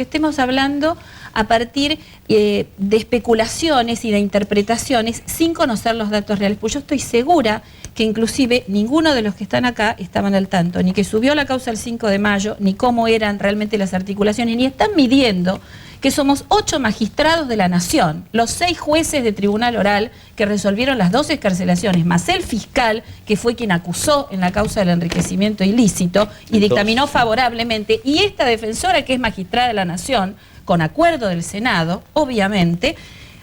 estemos hablando a partir de especulaciones y de interpretaciones sin conocer los datos reales. Pues yo estoy segura que inclusive ninguno de los que están acá estaban al tanto, ni que subió la causa el 5 de mayo, ni cómo eran realmente las articulaciones, ni están midiendo que somos 8 magistrados de la Nación, los 6 jueces de tribunal oral que resolvieron las 2 excarcelaciones, más el fiscal que fue quien acusó en la causa del enriquecimiento ilícito y dictaminó favorablemente, y esta defensora que es magistrada de la Nación, con acuerdo del Senado, obviamente,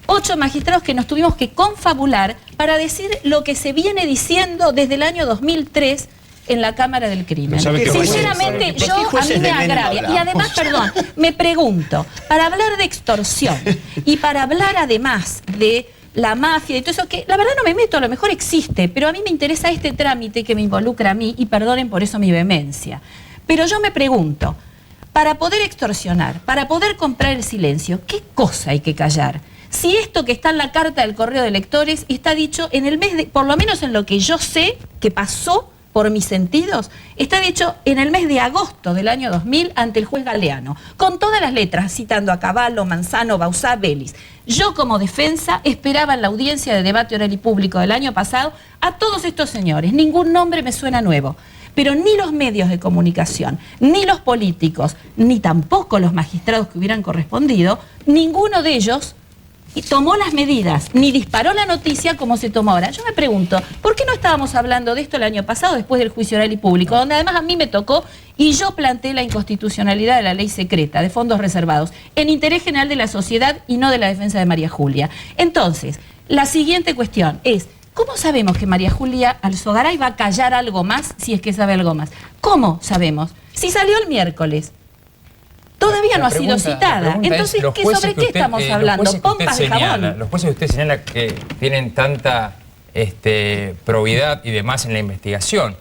8 magistrados que nos tuvimos que confabular para decir lo que se viene diciendo desde el año 2003 en la Cámara del Crimen. Sinceramente, a mí me agravia. Y además, perdón, me pregunto, para hablar de extorsión y para hablar además de la mafia y todo eso, que la verdad no me meto, a lo mejor existe, pero a mí me interesa este trámite que me involucra a mí, y perdonen por eso mi vehemencia. Pero yo me pregunto, para poder extorsionar, para poder comprar el silencio, ¿qué cosa hay que callar? Si esto que está en la carta del correo de electores está dicho en el mes de, por lo menos en lo que yo sé que pasó por mis sentidos, está dicho en el mes de agosto del año 2000 ante el juez Galeano, con todas las letras, citando a Cavallo, Manzano, Bauzá, Vélez. Yo como defensa esperaba en la audiencia de debate oral y público del año pasado a todos estos señores, ningún nombre me suena nuevo, pero ni los medios de comunicación, ni los políticos, ni tampoco los magistrados que hubieran correspondido, ninguno de ellos tomó las medidas, ni disparó la noticia como se tomó ahora. Yo me pregunto, ¿por qué no estábamos hablando de esto el año pasado, después del juicio oral y público, donde además a mí me tocó y yo planteé la inconstitucionalidad de la ley secreta de fondos reservados en interés general de la sociedad y no de la defensa de María Julia? Entonces, la siguiente cuestión es, ¿cómo sabemos que María Julia Alzogaray va a callar algo más si es que sabe algo más? ¿Cómo sabemos? Si salió el miércoles. Todavía no ha sido citada. Entonces, ¿sobre qué estamos hablando? ¿Pompas de jabón? Los jueces que usted señala que tienen tanta probidad y demás en la investigación.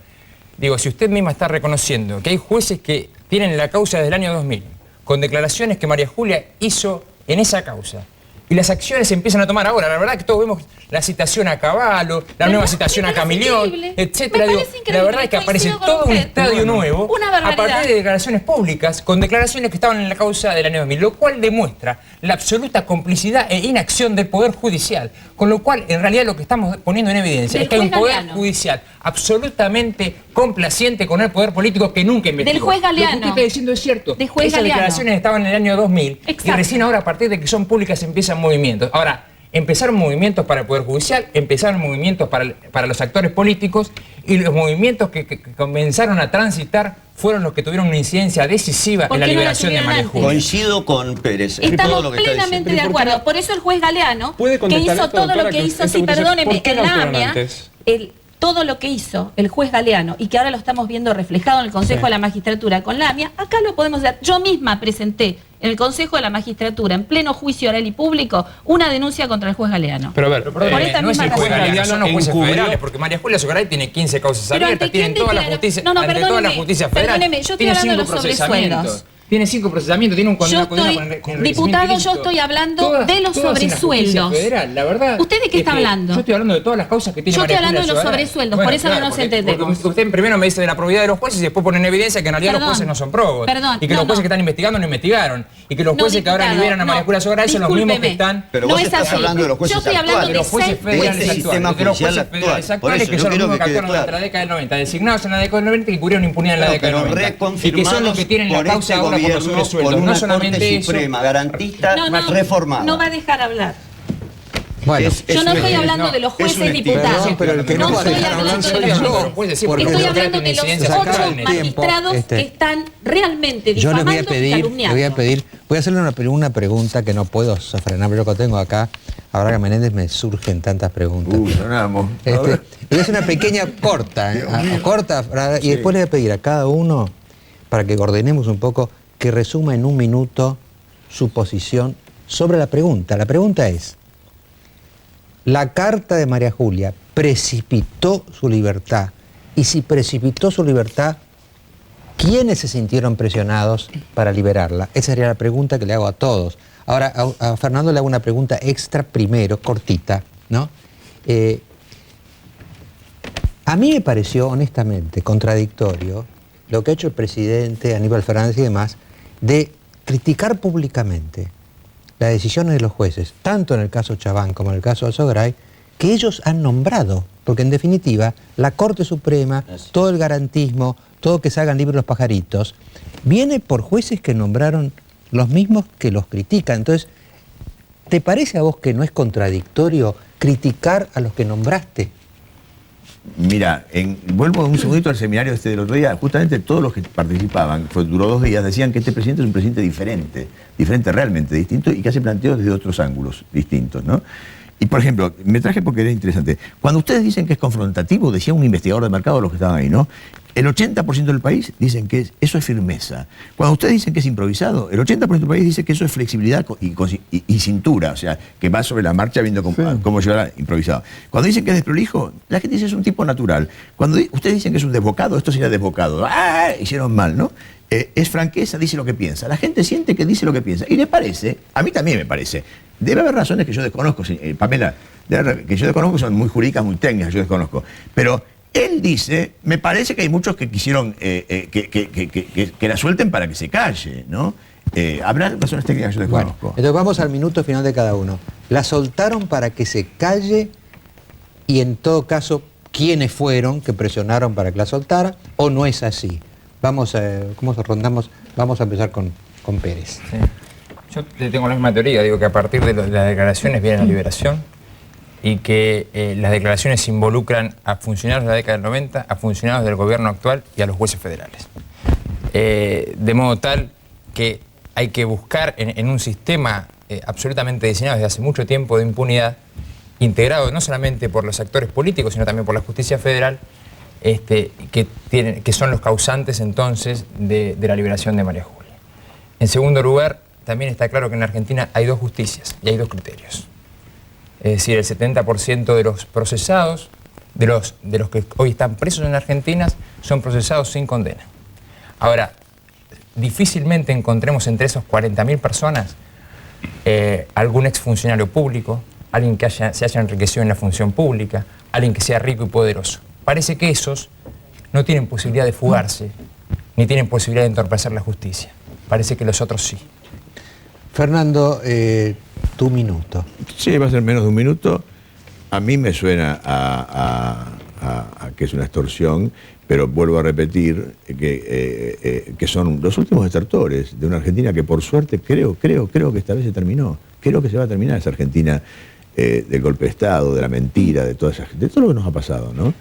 Digo, si usted misma está reconociendo que hay jueces que tienen la causa desde el año 2000, con declaraciones que María Julia hizo en esa causa, y las acciones se empiezan a tomar ahora. La verdad que todos vemos la citación a Cavallo, la nueva citación a Camilión, etcétera. La verdad es que aparece todo un estadio nuevo a partir de declaraciones públicas, con declaraciones que estaban en la causa del año 2000, lo cual demuestra la absoluta complicidad e inacción del Poder Judicial. Con lo cual, en realidad, lo que estamos poniendo en evidencia es que hay un Poder Judicial absolutamente complaciente con el Poder Político que nunca investigó. Del juez Galeano. Lo que usted está diciendo es cierto. Esas declaraciones estaban en el año 2000 y recién ahora, a partir de que son públicas, empiezan movimientos. Ahora, empezaron movimientos para el Poder Judicial, empezaron movimientos para los actores políticos, y los movimientos que comenzaron a transitar fueron los que tuvieron una incidencia decisiva en la liberación de María Julia. Coincido con Pérez. Estamos plenamente de acuerdo. Por eso el juez Galeano, que hizo todo lo que hizo, sí, perdóneme, en la AMIA, todo lo que hizo el juez Galeano, y que ahora lo estamos viendo reflejado en el Consejo de la Magistratura con la AMIA, acá lo podemos ver. Yo misma presenté en el Consejo de la Magistratura, en pleno juicio oral y público, una denuncia contra el juez Galeano. Pero a ver, por esta no es misma el juez razón. Galeano, son los jueces federales, porque María Julia Alzogaray tiene 15 causas abiertas, tienen toda la justicia, ante toda la justicia federal. Perdóneme, yo estoy hablando de los sobresueldos. Tiene 5 procesamientos, tiene un condena con diputado, yo estoy hablando de los sobresueldos. Federal, la verdad. ¿Usted de qué está hablando? Yo estoy hablando de todas las causas que tiene Yo María estoy hablando Julia de los sobresueldos, por eso no nos entendemos. Porque usted primero me dice de la probidad de los jueces y después pone en evidencia que en realidad los jueces no son probos. Perdón, y que los jueces que están investigando no investigaron. Y que los jueces que ahora liberan a María Julia Alzogaray son los mismos que están... Pero vos estás hablando de los jueces actuales. De los jueces federales actuales. De los jueces federales actuales que son los mismos que actuaron durante la década del 90. Designados en la década del 90 y que cubrieron impunidad en la década del 90. Y que son los que tienen la causa ahora por los sobresueldos. No solamente Suprema, garantista, reformada. No va a dejar hablar. Bueno, yo no estoy hablando de los jueces diputados. Pero el que no va a dejar hablar soy yo. Estoy hablando de los 8 magistrados que están realmente difamando y calumniando. Voy a hacerle una pregunta que no puedo frenar, pero lo que tengo acá. Ahora que Menéndez me surgen tantas preguntas. Sonamos. Voy a hacer una pequeña corta, y después le voy a pedir a cada uno, para que coordinemos un poco, que resuma en un minuto su posición sobre la pregunta. La pregunta es, ¿la carta de María Julia precipitó su libertad? Y si precipitó su libertad, ¿quiénes se sintieron presionados para liberarla? Esa sería la pregunta que le hago a todos. Ahora, a Fernando le hago una pregunta extra primero, cortita, ¿no? A mí me pareció, honestamente, contradictorio lo que ha hecho el presidente Aníbal Fernández y demás, de criticar públicamente las decisiones de los jueces, tanto en el caso Chaván como en el caso Alzogaray, que ellos han nombrado, porque en definitiva la Corte Suprema, todo el garantismo, todo que se hagan libres los pajaritos, viene por jueces que nombraron los mismos que los critican. Entonces, ¿te parece a vos que no es contradictorio criticar a los que nombraste? Mira, vuelvo un segundito al seminario del otro día. Justamente todos los que participaban, duró 2 días, decían que este presidente es un presidente diferente realmente distinto, y que hace planteos desde otros ángulos distintos, ¿no? Y por ejemplo, me traje porque era interesante. Cuando ustedes dicen que es confrontativo, decía un investigador de mercado de los que estaban ahí, ¿no? El 80% del país dicen que eso es firmeza. Cuando ustedes dicen que es improvisado, el 80% del país dice que eso es flexibilidad y cintura, o sea, que va sobre la marcha viendo cómo llevará improvisado. Cuando dicen que es desprolijo, la gente dice es un tipo natural. Cuando ustedes dicen que es un desbocado, esto sería desbocado. ¡Ah! Hicieron mal, ¿no? Es franqueza, dice lo que piensa. La gente siente que dice lo que piensa. Y le parece, a mí también me parece, debe haber razones que yo desconozco, Pamela, que yo desconozco, son muy jurídicas, muy técnicas, yo desconozco. Pero él dice, me parece que hay muchos que quisieron que la suelten para que se calle, ¿no? Habrá razones técnicas que yo desconozco. Bueno, entonces vamos al minuto final de cada uno. ¿La soltaron para que se calle? Y en todo caso, ¿quiénes fueron que presionaron para que la soltara? ¿O no es así? Vamos, ¿cómo se rondamos? Vamos a empezar con Pérez. Sí. Yo le tengo la misma teoría, digo que a partir de las declaraciones viene la liberación, y que las declaraciones involucran a funcionarios de la década del 90, a funcionarios del gobierno actual y a los jueces federales. De modo tal que hay que buscar en un sistema absolutamente diseñado desde hace mucho tiempo de impunidad, integrado no solamente por los actores políticos, sino también por la justicia federal, que son los causantes entonces de la liberación de María Julia. En segundo lugar, también está claro que en Argentina hay 2 justicias y hay 2 criterios. Es decir, el 70% de los procesados, de los que hoy están presos en Argentina, son procesados sin condena. Ahora, difícilmente encontremos entre esos 40.000 personas algún exfuncionario público, alguien que se haya enriquecido en la función pública, alguien que sea rico y poderoso. Parece que esos no tienen posibilidad de fugarse, ni tienen posibilidad de entorpecer la justicia. Parece que los otros sí. Fernando, tu minuto. Sí, va a ser menos de un minuto. A mí me suena a que es una extorsión, pero vuelvo a repetir que son los últimos desertores de una Argentina que por suerte creo que esta vez se terminó. Creo que se va a terminar esa Argentina del golpe de Estado, de la mentira, de todo lo que nos ha pasado, ¿no?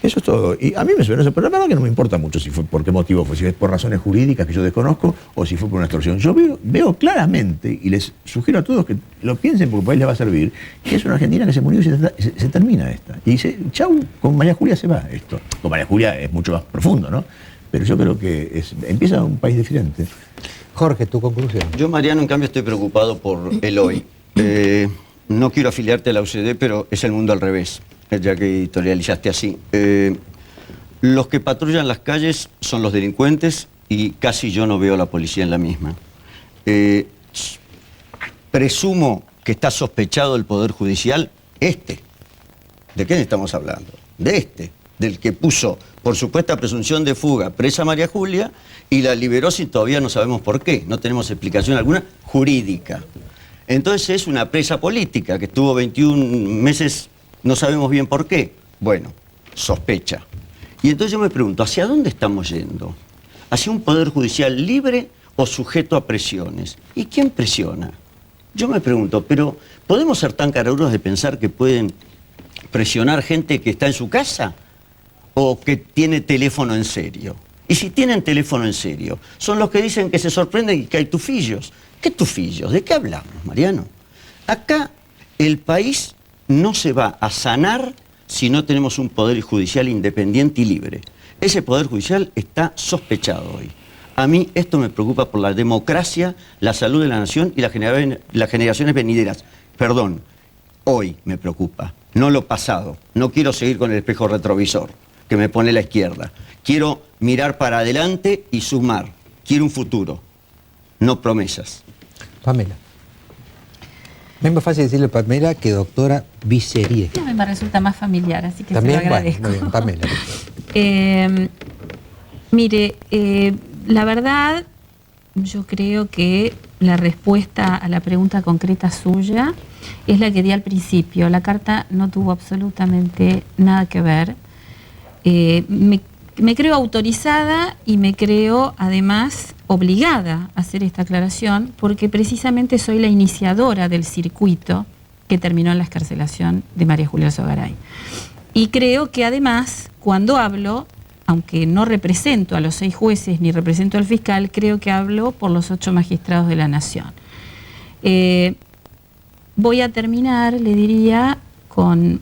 Eso es todo. Y a mí me suena eso, pero la verdad que no me importa mucho si fue por qué motivo fue, si es por razones jurídicas que yo desconozco o si fue por una extorsión. Yo veo claramente, y les sugiero a todos que lo piensen porque el país les va a servir, que es una Argentina que se murió y se termina esta. Y dice, chau, con María Julia se va esto. Con María Julia es mucho más profundo, ¿no? Pero yo creo que empieza un país diferente. Jorge, tu conclusión. Yo, Mariano, en cambio, estoy preocupado por el hoy. No quiero afiliarte a la UCD, pero es el mundo al revés, ya que editorializaste así. Los que patrullan las calles son los delincuentes y casi yo no veo a la policía en la misma. Presumo que está sospechado el Poder Judicial, ¿De quién estamos hablando? Del que puso por supuesta presunción de fuga presa a María Julia y la liberó sin todavía no sabemos por qué, no tenemos explicación alguna jurídica. Entonces es una presa política que estuvo 21 meses, no sabemos bien por qué. Bueno, sospecha. Y entonces yo me pregunto, ¿hacia dónde estamos yendo? ¿Hacia un Poder Judicial libre o sujeto a presiones? ¿Y quién presiona? Yo me pregunto, pero ¿podemos ser tan carudos de pensar que pueden presionar gente que está en su casa o que tiene teléfono en serio? Y si tienen teléfono en serio, son los que dicen que se sorprenden que hay tufillos. ¿Qué tufillos? ¿De qué hablamos, Mariano? Acá el país no se va a sanar si no tenemos un Poder Judicial independiente y libre. Ese Poder Judicial está sospechado hoy. A mí esto me preocupa por la democracia, la salud de la nación y las generaciones venideras. Perdón, hoy me preocupa, no lo pasado. No quiero seguir con el espejo retrovisor que me pone la izquierda. Quiero mirar para adelante y sumar. Quiero un futuro, no promesas. Pamela. Es más fácil decirle Pamela que doctora Vicerie. A mí me resulta más familiar, así que también, se lo agradezco. Bueno, muy bien, Pamela. Mire, la verdad, yo creo que la respuesta a la pregunta concreta suya es la que di al principio. La carta no tuvo absolutamente nada que ver. Me creo autorizada y me creo además obligada a hacer esta aclaración porque precisamente soy la iniciadora del circuito que terminó en la excarcelación de María Julia Alzogaray. Y creo que además, cuando hablo, aunque no represento a los 6 jueces ni represento al fiscal, creo que hablo por los 8 magistrados de la Nación. Voy a terminar, le diría, con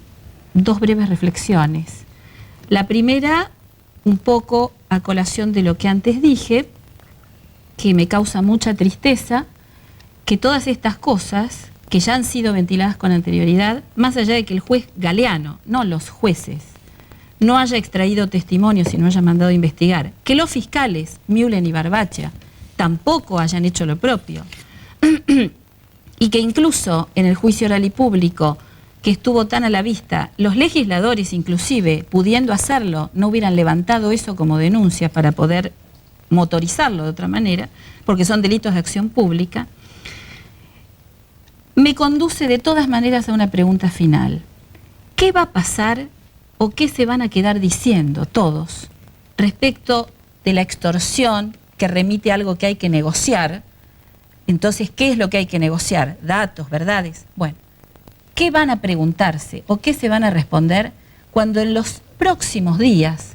2 breves reflexiones. La primera, un poco a colación de lo que antes dije, que me causa mucha tristeza, que todas estas cosas, que ya han sido ventiladas con anterioridad, más allá de que el juez Galeano, no los jueces, no haya extraído testimonios y no haya mandado a investigar, que los fiscales, Mühlen y Barbacha, tampoco hayan hecho lo propio, y que incluso en el juicio oral y público, que estuvo tan a la vista, los legisladores inclusive, pudiendo hacerlo, no hubieran levantado eso como denuncia para poder motorizarlo de otra manera, porque son delitos de acción pública, me conduce de todas maneras a una pregunta final. ¿Qué va a pasar o qué se van a quedar diciendo todos respecto de la extorsión que remite a algo que hay que negociar? Entonces, ¿qué es lo que hay que negociar? Datos, verdades. Bueno, ¿qué van a preguntarse o qué se van a responder cuando en los próximos días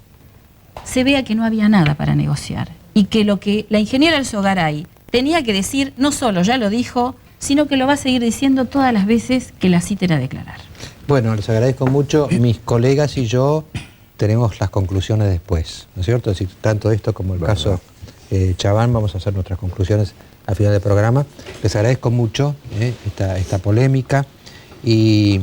se vea que no había nada para negociar? Y que lo que la ingeniera Alzogaray tenía que decir, no solo ya lo dijo, sino que lo va a seguir diciendo todas las veces que la citen a declarar. Bueno, les agradezco mucho. Mis colegas y yo tenemos las conclusiones después, ¿no es cierto? Es decir, tanto esto como el caso Chaván, vamos a hacer nuestras conclusiones al final del programa. Les agradezco mucho esta polémica y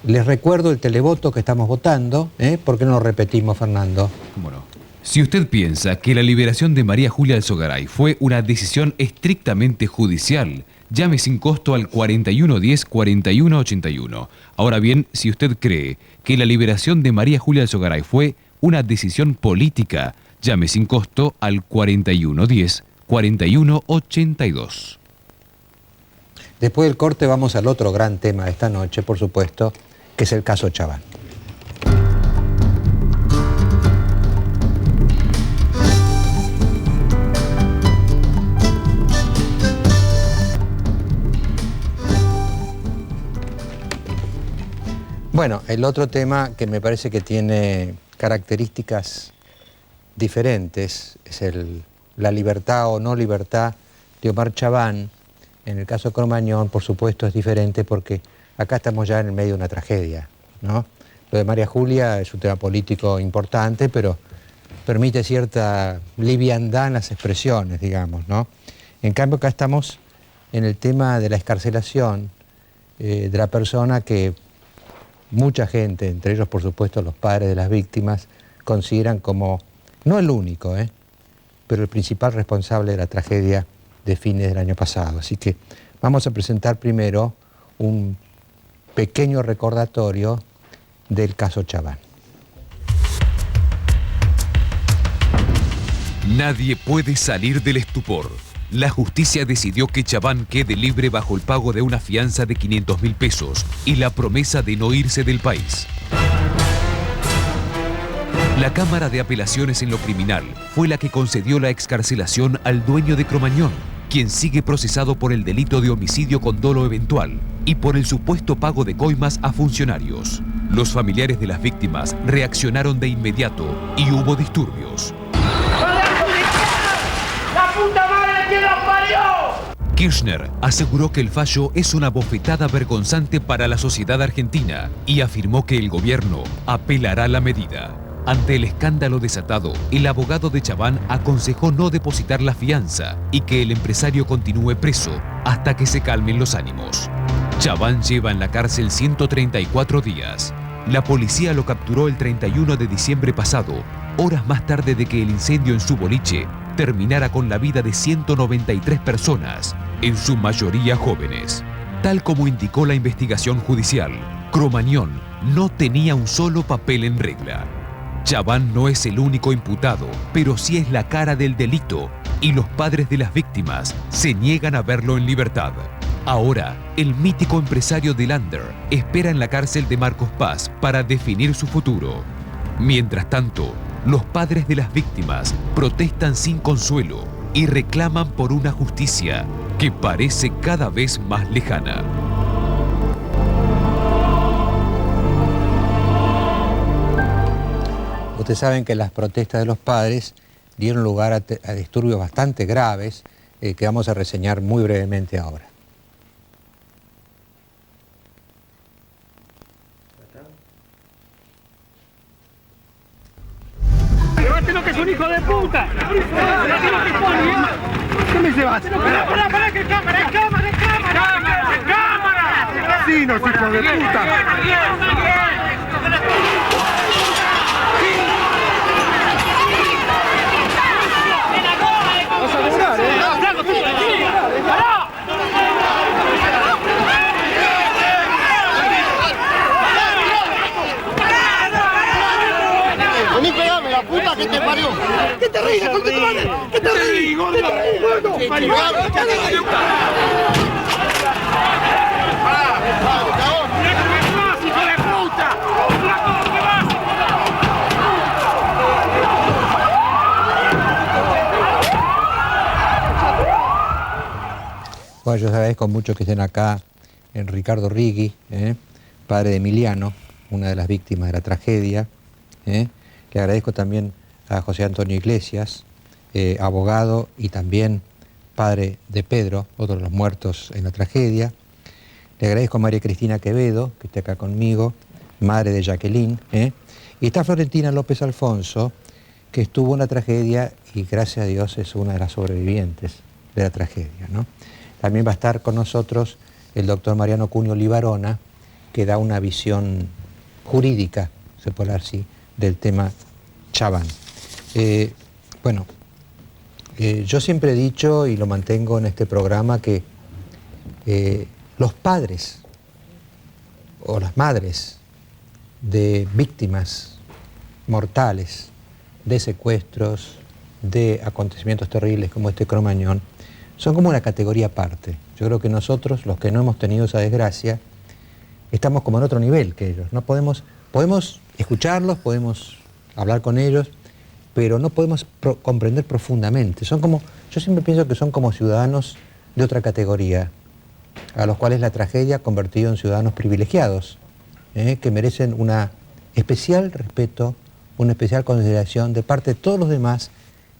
les recuerdo el televoto que estamos votando. ¿Por qué no lo repetimos, Fernando? ¿Cómo no? Si usted piensa que la liberación de María Julia Alzogaray fue una decisión estrictamente judicial, llame sin costo al 4110-4181. Ahora bien, si usted cree que la liberación de María Julia Alzogaray fue una decisión política, llame sin costo al 4110-4182. Después del corte vamos al otro gran tema de esta noche, por supuesto, que es el caso Chaván. Bueno, el otro tema que me parece que tiene características diferentes es la libertad o no libertad de Omar Chaván. En el caso de Cromañón, por supuesto, es diferente porque acá estamos ya en el medio de una tragedia, ¿no? Lo de María Julia es un tema político importante, pero permite cierta liviandad en las expresiones, digamos, ¿no? En cambio, acá estamos en el tema de la excarcelación de la persona que mucha gente, entre ellos por supuesto los padres de las víctimas, consideran como, no el único, pero el principal responsable de la tragedia de fines del año pasado. Así que vamos a presentar primero un pequeño recordatorio del caso Chabán. Nadie puede salir del estupor. La justicia decidió que Chabán quede libre bajo el pago de una fianza de 500.000 pesos y la promesa de no irse del país. La Cámara de Apelaciones en lo Criminal fue la que concedió la excarcelación al dueño de Cromañón, quien sigue procesado por el delito de homicidio con dolo eventual y por el supuesto pago de coimas a funcionarios. Los familiares de las víctimas reaccionaron de inmediato y hubo disturbios. ¡La puta madre que nos parió! Kirchner aseguró que el fallo es una bofetada vergonzante para la sociedad argentina y afirmó que el gobierno apelará la medida. Ante el escándalo desatado, el abogado de Chabán aconsejó no depositar la fianza y que el empresario continúe preso hasta que se calmen los ánimos. Chabán lleva en la cárcel 134 días. La policía lo capturó el 31 de diciembre pasado, horas más tarde de que el incendio en su boliche terminara con la vida de 193 personas, en su mayoría jóvenes. Tal como indicó la investigación judicial, Cromañón no tenía un solo papel en regla. Chabán no es el único imputado, pero sí es la cara del delito, y los padres de las víctimas se niegan a verlo en libertad. Ahora, el mítico empresario de Lander espera en la cárcel de Marcos Paz para definir su futuro. Mientras tanto, los padres de las víctimas protestan sin consuelo y reclaman por una justicia que parece cada vez más lejana. Ustedes saben que las protestas de los padres dieron lugar a disturbios bastante graves que vamos a reseñar muy brevemente ahora. ¡Llévatelo que es un hijo de puta! ¡Llévatelo que pone, ¿qué me llevas? ¡Pará, que cámara! ¡Cámara! ¡Sí, no, hijo de puta! ¡Vas a lograr, ¡pará! Vení, pegame, la puta que te parió. ¿Qué te ríes, con tu madre? ¿Qué te ríes, gordo? ¿Qué te ríes, gordo? Bueno, yo agradezco mucho que estén acá en Ricardo Righi, padre de Emiliano, una de las víctimas de la tragedia. Le agradezco también a José Antonio Iglesias, abogado y también padre de Pedro, otro de los muertos en la tragedia. Le agradezco a María Cristina Quevedo, que está acá conmigo, madre de Jacqueline. Y está Florentina López Alfonso, que estuvo en la tragedia y gracias a Dios es una de las sobrevivientes de la tragedia, ¿no? También va a estar con nosotros el doctor Mariano Cunio Libarona, que da una visión jurídica, se puede hablar así, del tema Chabán. Yo siempre he dicho, y lo mantengo en este programa, que los padres o las madres de víctimas mortales, de secuestros, de acontecimientos terribles como este Cromañón, son como una categoría aparte. Yo creo que nosotros, los que no hemos tenido esa desgracia, estamos como en otro nivel que ellos. No podemos escucharlos, podemos hablar con ellos, pero no podemos comprender profundamente. Son como, yo siempre pienso que son como ciudadanos de otra categoría, a los cuales la tragedia ha convertido en ciudadanos privilegiados, que merecen un especial respeto, una especial consideración de parte de todos los demás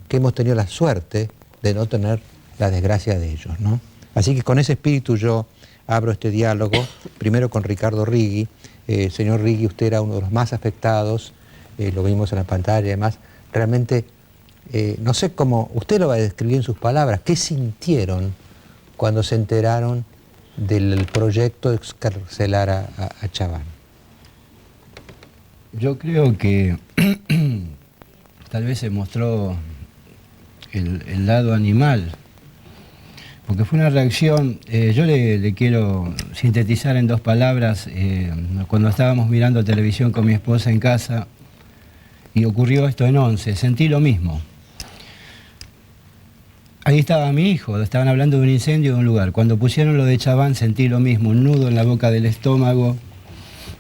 que hemos tenido la suerte de no tener la desgracia de ellos, ¿no? Así que con ese espíritu yo abro este diálogo, primero con Ricardo Righi. Señor Righi, usted era uno de los más afectados, lo vimos en la pantalla y demás. Realmente no sé cómo, usted lo va a describir en sus palabras, ¿qué sintieron cuando se enteraron del proyecto de excarcelar a Chabán? Yo creo que tal vez se mostró el lado animal, porque fue una reacción, yo le quiero sintetizar en 2 palabras, cuando estábamos mirando televisión con mi esposa en casa y ocurrió esto en 11, sentí lo mismo. Ahí estaba mi hijo, estaban hablando de un incendio de un lugar. Cuando pusieron lo de Chabán sentí lo mismo, un nudo en la boca del estómago,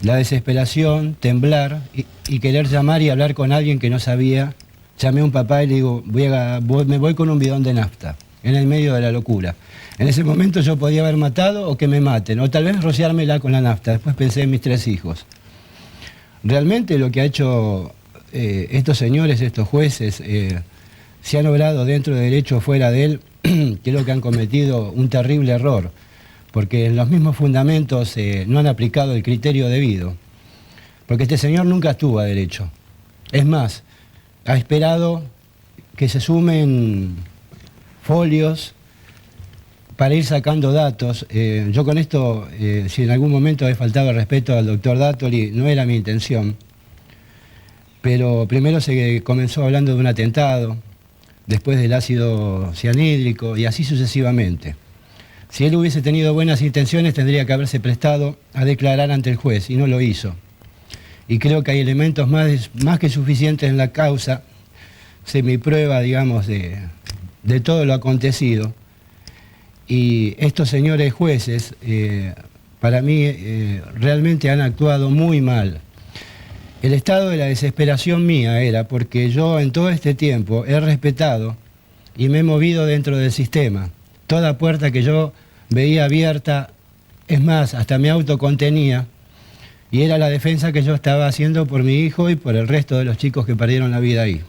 la desesperación, temblar y querer llamar y hablar con alguien que no sabía. Llamé a un papá y le digo, me voy con un bidón de nafta, en el medio de la locura. En ese momento yo podía haber matado o que me maten, o tal vez rociármela con la nafta. Después pensé en mis 3 hijos. Realmente lo que ha hecho estos señores, estos jueces, se han obrado dentro del derecho o fuera de él, creo que han cometido un terrible error, porque en los mismos fundamentos no han aplicado el criterio debido, porque este señor nunca estuvo a derecho. Es más, ha esperado que se sumen folios para ir sacando datos. Yo con esto, si en algún momento he faltado el respeto al doctor Dáttoli, no era mi intención, pero primero se comenzó hablando de un atentado, después del ácido cianhídrico y así sucesivamente. Si él hubiese tenido buenas intenciones tendría que haberse prestado a declarar ante el juez y no lo hizo. Y creo que hay elementos más que suficientes en la causa, semiprueba, digamos, de todo lo acontecido. Y estos señores jueces, para mí, realmente han actuado muy mal. El estado de la desesperación mía era porque yo en todo este tiempo he respetado y me he movido dentro del sistema. Toda puerta que yo veía abierta, es más, hasta me autocontenía, y era la defensa que yo estaba haciendo por mi hijo y por el resto de los chicos que perdieron la vida ahí.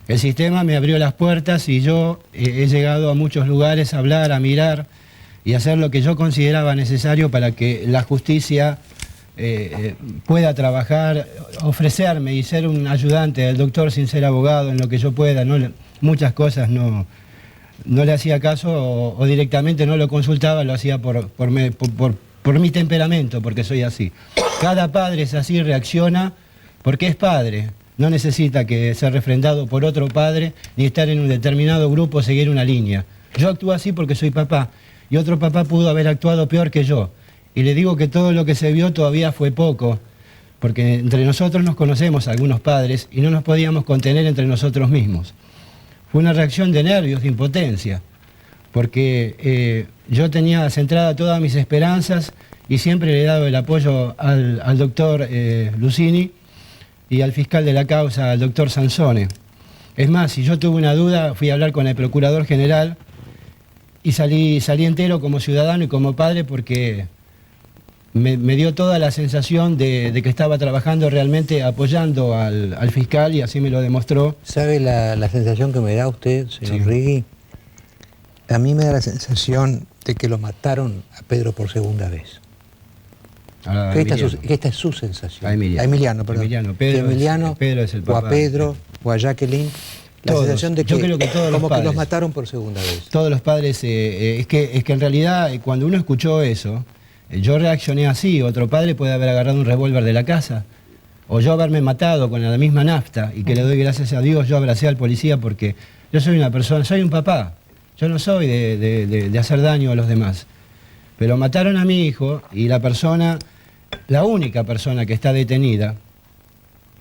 El sistema me abrió las puertas y yo he llegado a muchos lugares a hablar, a mirar y hacer lo que yo consideraba necesario para que la justicia pueda trabajar, ofrecerme y ser un ayudante del doctor sin ser abogado en lo que yo pueda. Muchas cosas no le hacía caso o directamente no lo consultaba, lo hacía por mi temperamento, porque soy así. Cada padre es así, reacciona porque es padre. No necesita que ser refrendado por otro padre ni estar en un determinado grupo o seguir una línea. Yo actúo así porque soy papá y otro papá pudo haber actuado peor que yo. Y le digo que todo lo que se vio todavía fue poco, porque entre nosotros nos conocemos algunos padres y no nos podíamos contener entre nosotros mismos. Fue una reacción de nervios, de impotencia, porque yo tenía centrada todas mis esperanzas y siempre le he dado el apoyo al doctor Lucini y al fiscal de la causa, al doctor Sansone. Es más, si yo tuve una duda, fui a hablar con el procurador general y salí entero como ciudadano y como padre porque me dio toda la sensación de que estaba trabajando realmente apoyando al fiscal y así me lo demostró. ¿Sabe la sensación que me da usted, señor Rigui? A mí me da la sensación de que lo mataron a Pedro por segunda vez. Esta es su sensación. A Emiliano, perdón. Pedro es el papá. O a Pedro, o a Jacqueline. La sensación de que, yo creo que todos como los padres, que los mataron por segunda vez. Todos los padres, es que en realidad cuando uno escuchó eso, yo reaccioné así. Otro padre puede haber agarrado un revólver de la casa, o yo haberme matado con la misma nafta, y que le doy gracias a Dios, yo abracé al policía porque yo soy una persona, soy un papá. Yo no soy de hacer daño a los demás. Pero mataron a mi hijo y la única persona que está detenida,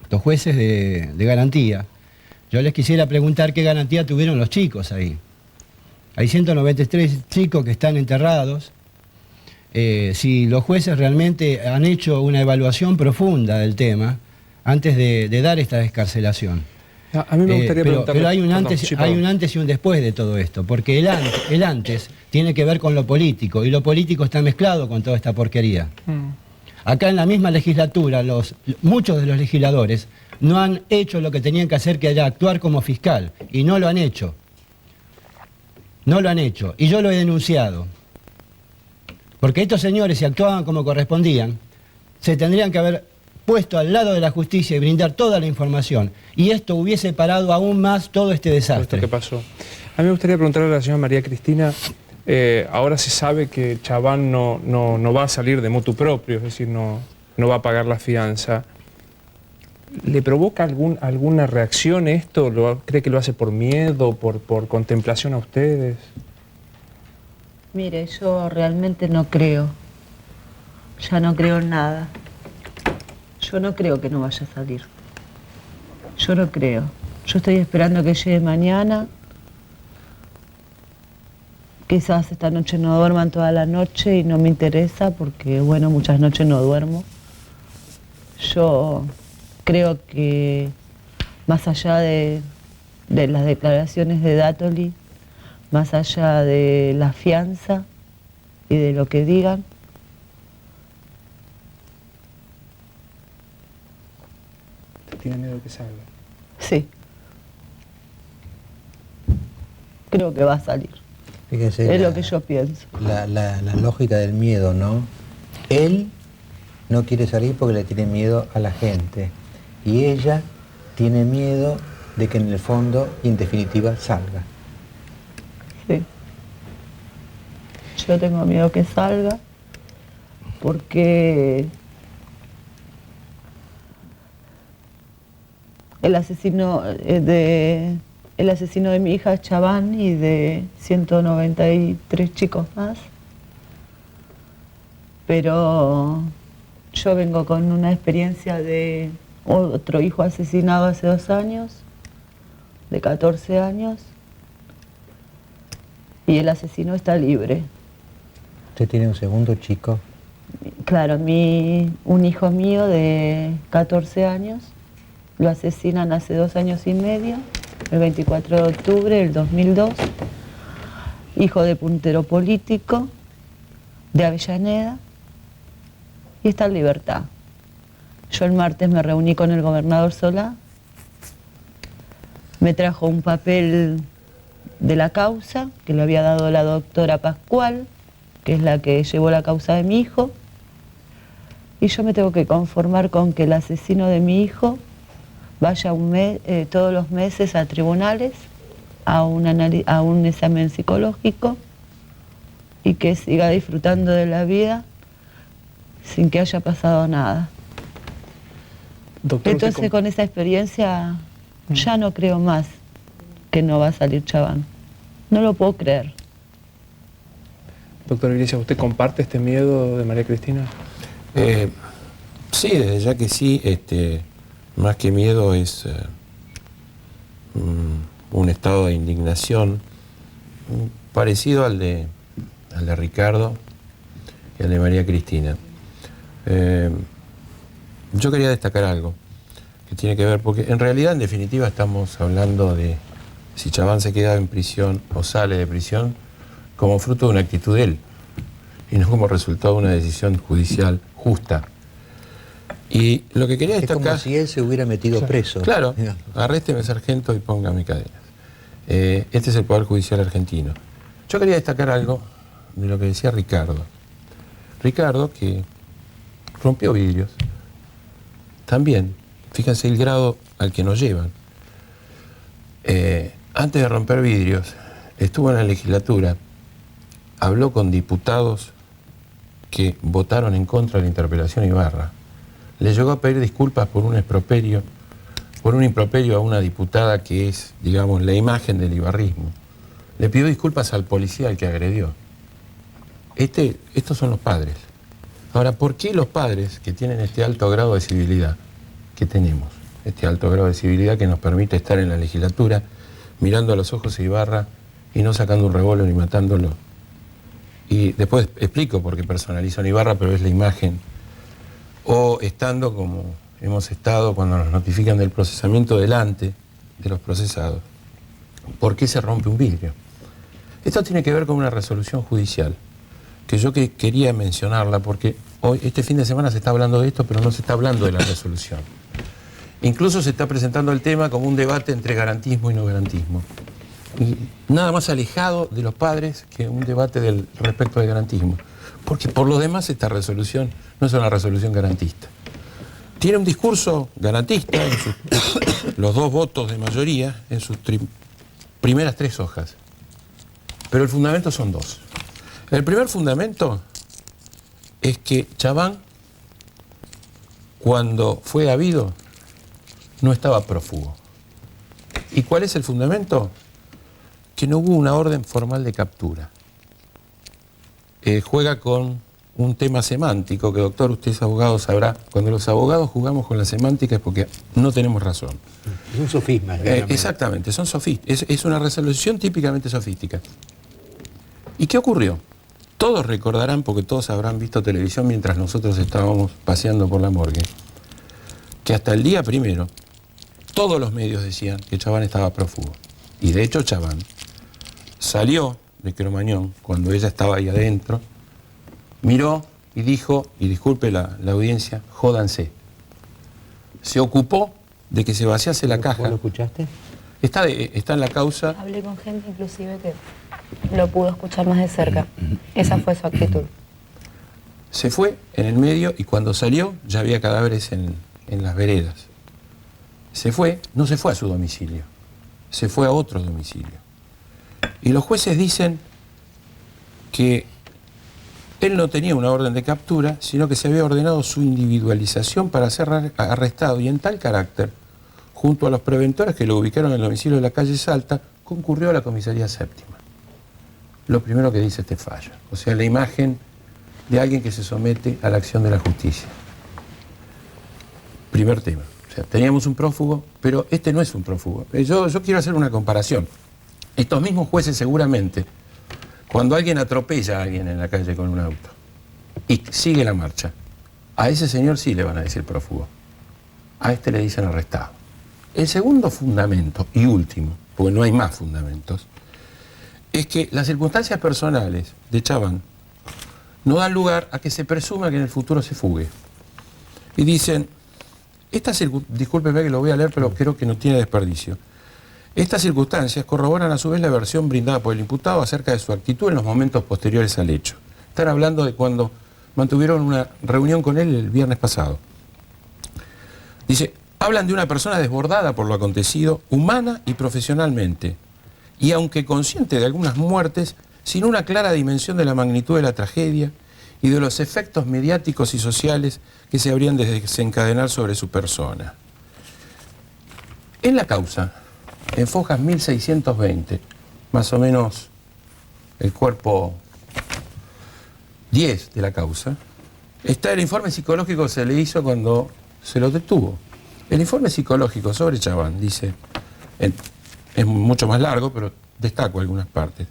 los jueces de garantía, yo les quisiera preguntar qué garantía tuvieron los chicos ahí. Hay 193 chicos que están enterrados. Si los jueces realmente han hecho una evaluación profunda del tema antes de dar esta excarcelación. A mí me gustaría preguntarle... Pero hay un antes y un después de todo esto, porque el antes tiene que ver con lo político, y lo político está mezclado con toda esta porquería. Acá en la misma legislatura, muchos de los legisladores no han hecho lo que tenían que hacer, que era actuar como fiscal, y no lo han hecho. No lo han hecho, y yo lo he denunciado. Porque estos señores, si actuaban como correspondían, se tendrían que haber puesto al lado de la justicia y brindar toda la información. Y esto hubiese parado aún más todo este desastre. ¿Qué pasó? A mí me gustaría preguntarle a la señora María Cristina, ahora se sabe que Chabán no va a salir de motu propio, es decir, no va a pagar la fianza. ¿Le provoca alguna reacción esto? ¿Cree que lo hace por miedo, por contemplación a ustedes? Mire, yo realmente no creo. Ya no creo en nada. Yo no creo que no vaya a salir. Yo no creo. Yo estoy esperando que llegue mañana. Quizás esta noche no duerman toda la noche y no me interesa porque, bueno, muchas noches no duermo. Yo creo que más allá de las declaraciones de Dáttoli, más allá de la fianza y de lo que digan, ¿tiene miedo que salga? Sí. Creo que va a salir. Fíjese, es lo que yo pienso. La lógica del miedo, ¿no? Él no quiere salir porque le tiene miedo a la gente. Y ella tiene miedo de que en el fondo y en definitiva salga. Sí. Yo tengo miedo que salga porque el asesino de mi hija es Chabán y de 193 chicos más. Pero yo vengo con una experiencia de otro hijo asesinado hace 2 años, de 14 años, y el asesino está libre. ¿Usted tiene un segundo chico? Claro, un hijo mío de 14 años, lo asesinan hace 2 años y medio, el 24 de octubre del 2002, hijo de puntero político de Avellaneda, y está en libertad. Yo el martes me reuní con el gobernador Solá, me trajo un papel de la causa que le había dado la doctora Pascual, que es la que llevó la causa de mi hijo, y yo me tengo que conformar con que el asesino de mi hijo vaya todos los meses a tribunales a un examen psicológico y que siga disfrutando de la vida sin que haya pasado nada. Doctor, entonces con esa experiencia ya no creo más que no va a salir Chabán. No lo puedo creer. Doctor Iglesias, ¿usted comparte este miedo de María Cristina? Sí, desde ya que sí, más que miedo es un estado de indignación parecido al de Ricardo y al de María Cristina. Yo quería destacar algo que tiene que ver, porque en realidad, en definitiva, estamos hablando de si Chabán se queda en prisión o sale de prisión como fruto de una actitud de él y no como resultado de una decisión judicial justa. Y lo que quería destacar... Es como si él se hubiera metido preso. Claro, arrésteme, sargento, y póngame cadenas. Este es el Poder Judicial argentino. Yo quería destacar algo de lo que decía Ricardo. Ricardo, que rompió vidrios, también, fíjense el grado al que nos llevan. Antes de romper vidrios, estuvo en la legislatura, habló con diputados que votaron en contra de la interpelación Ibarra. Le llegó a pedir disculpas por un improperio a una diputada que es, digamos, la imagen del ibarrismo. Le pidió disculpas al policía al que agredió. Estos son los padres. Ahora, ¿por qué los padres que tienen este alto grado de civilidad que tenemos? Este alto grado de civilidad que nos permite estar en la legislatura mirando a los ojos a Ibarra y no sacando un revólver ni matándolo. Y después explico por qué personalizan Ibarra, pero es la imagen. O estando como hemos estado cuando nos notifican del procesamiento delante de los procesados. ¿Por qué se rompe un vidrio? Esto tiene que ver con una resolución judicial, que yo quería mencionarla porque hoy, este fin de semana se está hablando de esto, pero no se está hablando de la resolución. Incluso se está presentando el tema como un debate entre garantismo y no garantismo. Y nada más alejado de los padres que un debate respecto del garantismo. Porque por lo demás esta resolución no es una resolución garantista. tiene un discurso garantista, los 2 votos de mayoría, en sus primeras 3 hojas. Pero el fundamento son 2. El primer fundamento es que Chabán, cuando fue habido, no estaba prófugo. ¿Y cuál es el fundamento? Que no hubo una orden formal de captura. Juega con un tema semántico, que doctor, usted es abogado, sabrá. Cuando los abogados jugamos con la semántica es porque no tenemos razón. Es un sofisma. Exactamente, son es una resolución típicamente sofística. ¿Y qué ocurrió? Todos recordarán, porque todos habrán visto televisión mientras nosotros estábamos paseando por la morgue, que hasta el día primero todos los medios decían que Chabán estaba prófugo. Y de hecho Chabán salió de Cromañón cuando ella estaba ahí adentro, miró y dijo, y disculpe la audiencia, jódanse. Se ocupó de que se vaciase la caja. ¿Vos lo escuchaste? Está en la causa. Hablé con gente inclusive que lo pudo escuchar más de cerca. Esa fue su actitud. Se fue en el medio y cuando salió ya había cadáveres en las veredas. Se fue, no se fue a su domicilio, se fue a otro domicilio. Y los jueces dicen que él no tenía una orden de captura, sino que se había ordenado su individualización para ser arrestado y en tal carácter, junto a los preventores que lo ubicaron en el domicilio de la calle Salta, concurrió a la comisaría séptima. Lo primero que dice este fallo, o sea, la imagen de alguien que se somete a la acción de la justicia. Primer tema. O sea, teníamos un prófugo, pero este no es un prófugo. Yo quiero hacer una comparación. Estos mismos jueces seguramente, cuando alguien atropella a alguien en la calle con un auto y sigue la marcha, a ese señor sí le van a decir prófugo. A este le dicen arrestado. El segundo fundamento, y último, porque no hay más fundamentos, es que las circunstancias personales de Chabán no dan lugar a que se presuma que en el futuro se fugue. Y dicen, discúlpeme que lo voy a leer, pero creo que no tiene desperdicio. Estas circunstancias corroboran a su vez la versión brindada por el imputado acerca de su actitud en los momentos posteriores al hecho. Están hablando de cuando mantuvieron una reunión con él el viernes pasado. Dice, hablan de una persona desbordada por lo acontecido, humana y profesionalmente, y aunque consciente de algunas muertes, sin una clara dimensión de la magnitud de la tragedia y de los efectos mediáticos y sociales que se habrían de desencadenar sobre su persona. En la causa, en Fojas 1620, más o menos el cuerpo 10 de la causa, está el informe psicológico que se le hizo cuando se lo detuvo. El informe psicológico sobre Chabán dice, es mucho más largo, pero destaco algunas partes.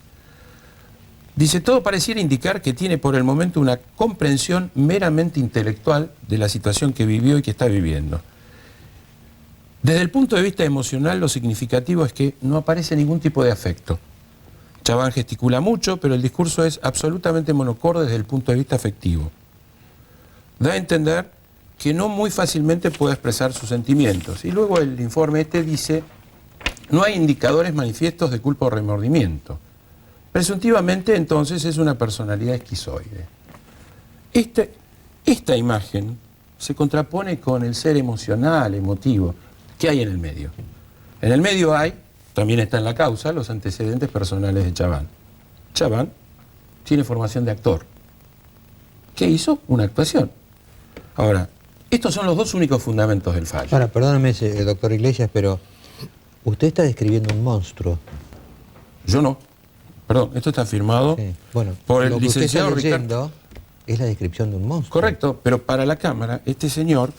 Dice, todo pareciera indicar que tiene por el momento una comprensión meramente intelectual de la situación que vivió y que está viviendo. Desde el punto de vista emocional, lo significativo es que no aparece ningún tipo de afecto. Chabán gesticula mucho, pero el discurso es absolutamente monocorde desde el punto de vista afectivo. Da a entender que no muy fácilmente puede expresar sus sentimientos. Y luego el informe dice, no hay indicadores manifiestos de culpa o remordimiento. Presuntivamente, entonces, es una personalidad esquizoide. Esta imagen se contrapone con el ser emocional, emotivo, que hay en el medio. En el medio hay, también está en la causa, los antecedentes personales de Chabán. Chabán tiene formación de actor. ¿Qué hizo? Una actuación. Ahora, estos son los dos únicos fundamentos del fallo. Ahora, perdóname, doctor Iglesias, pero usted está describiendo un monstruo. Yo no. Perdón, esto está firmado por el licenciado Ricardo. Es la descripción de un monstruo. Correcto, pero para la Cámara, este señor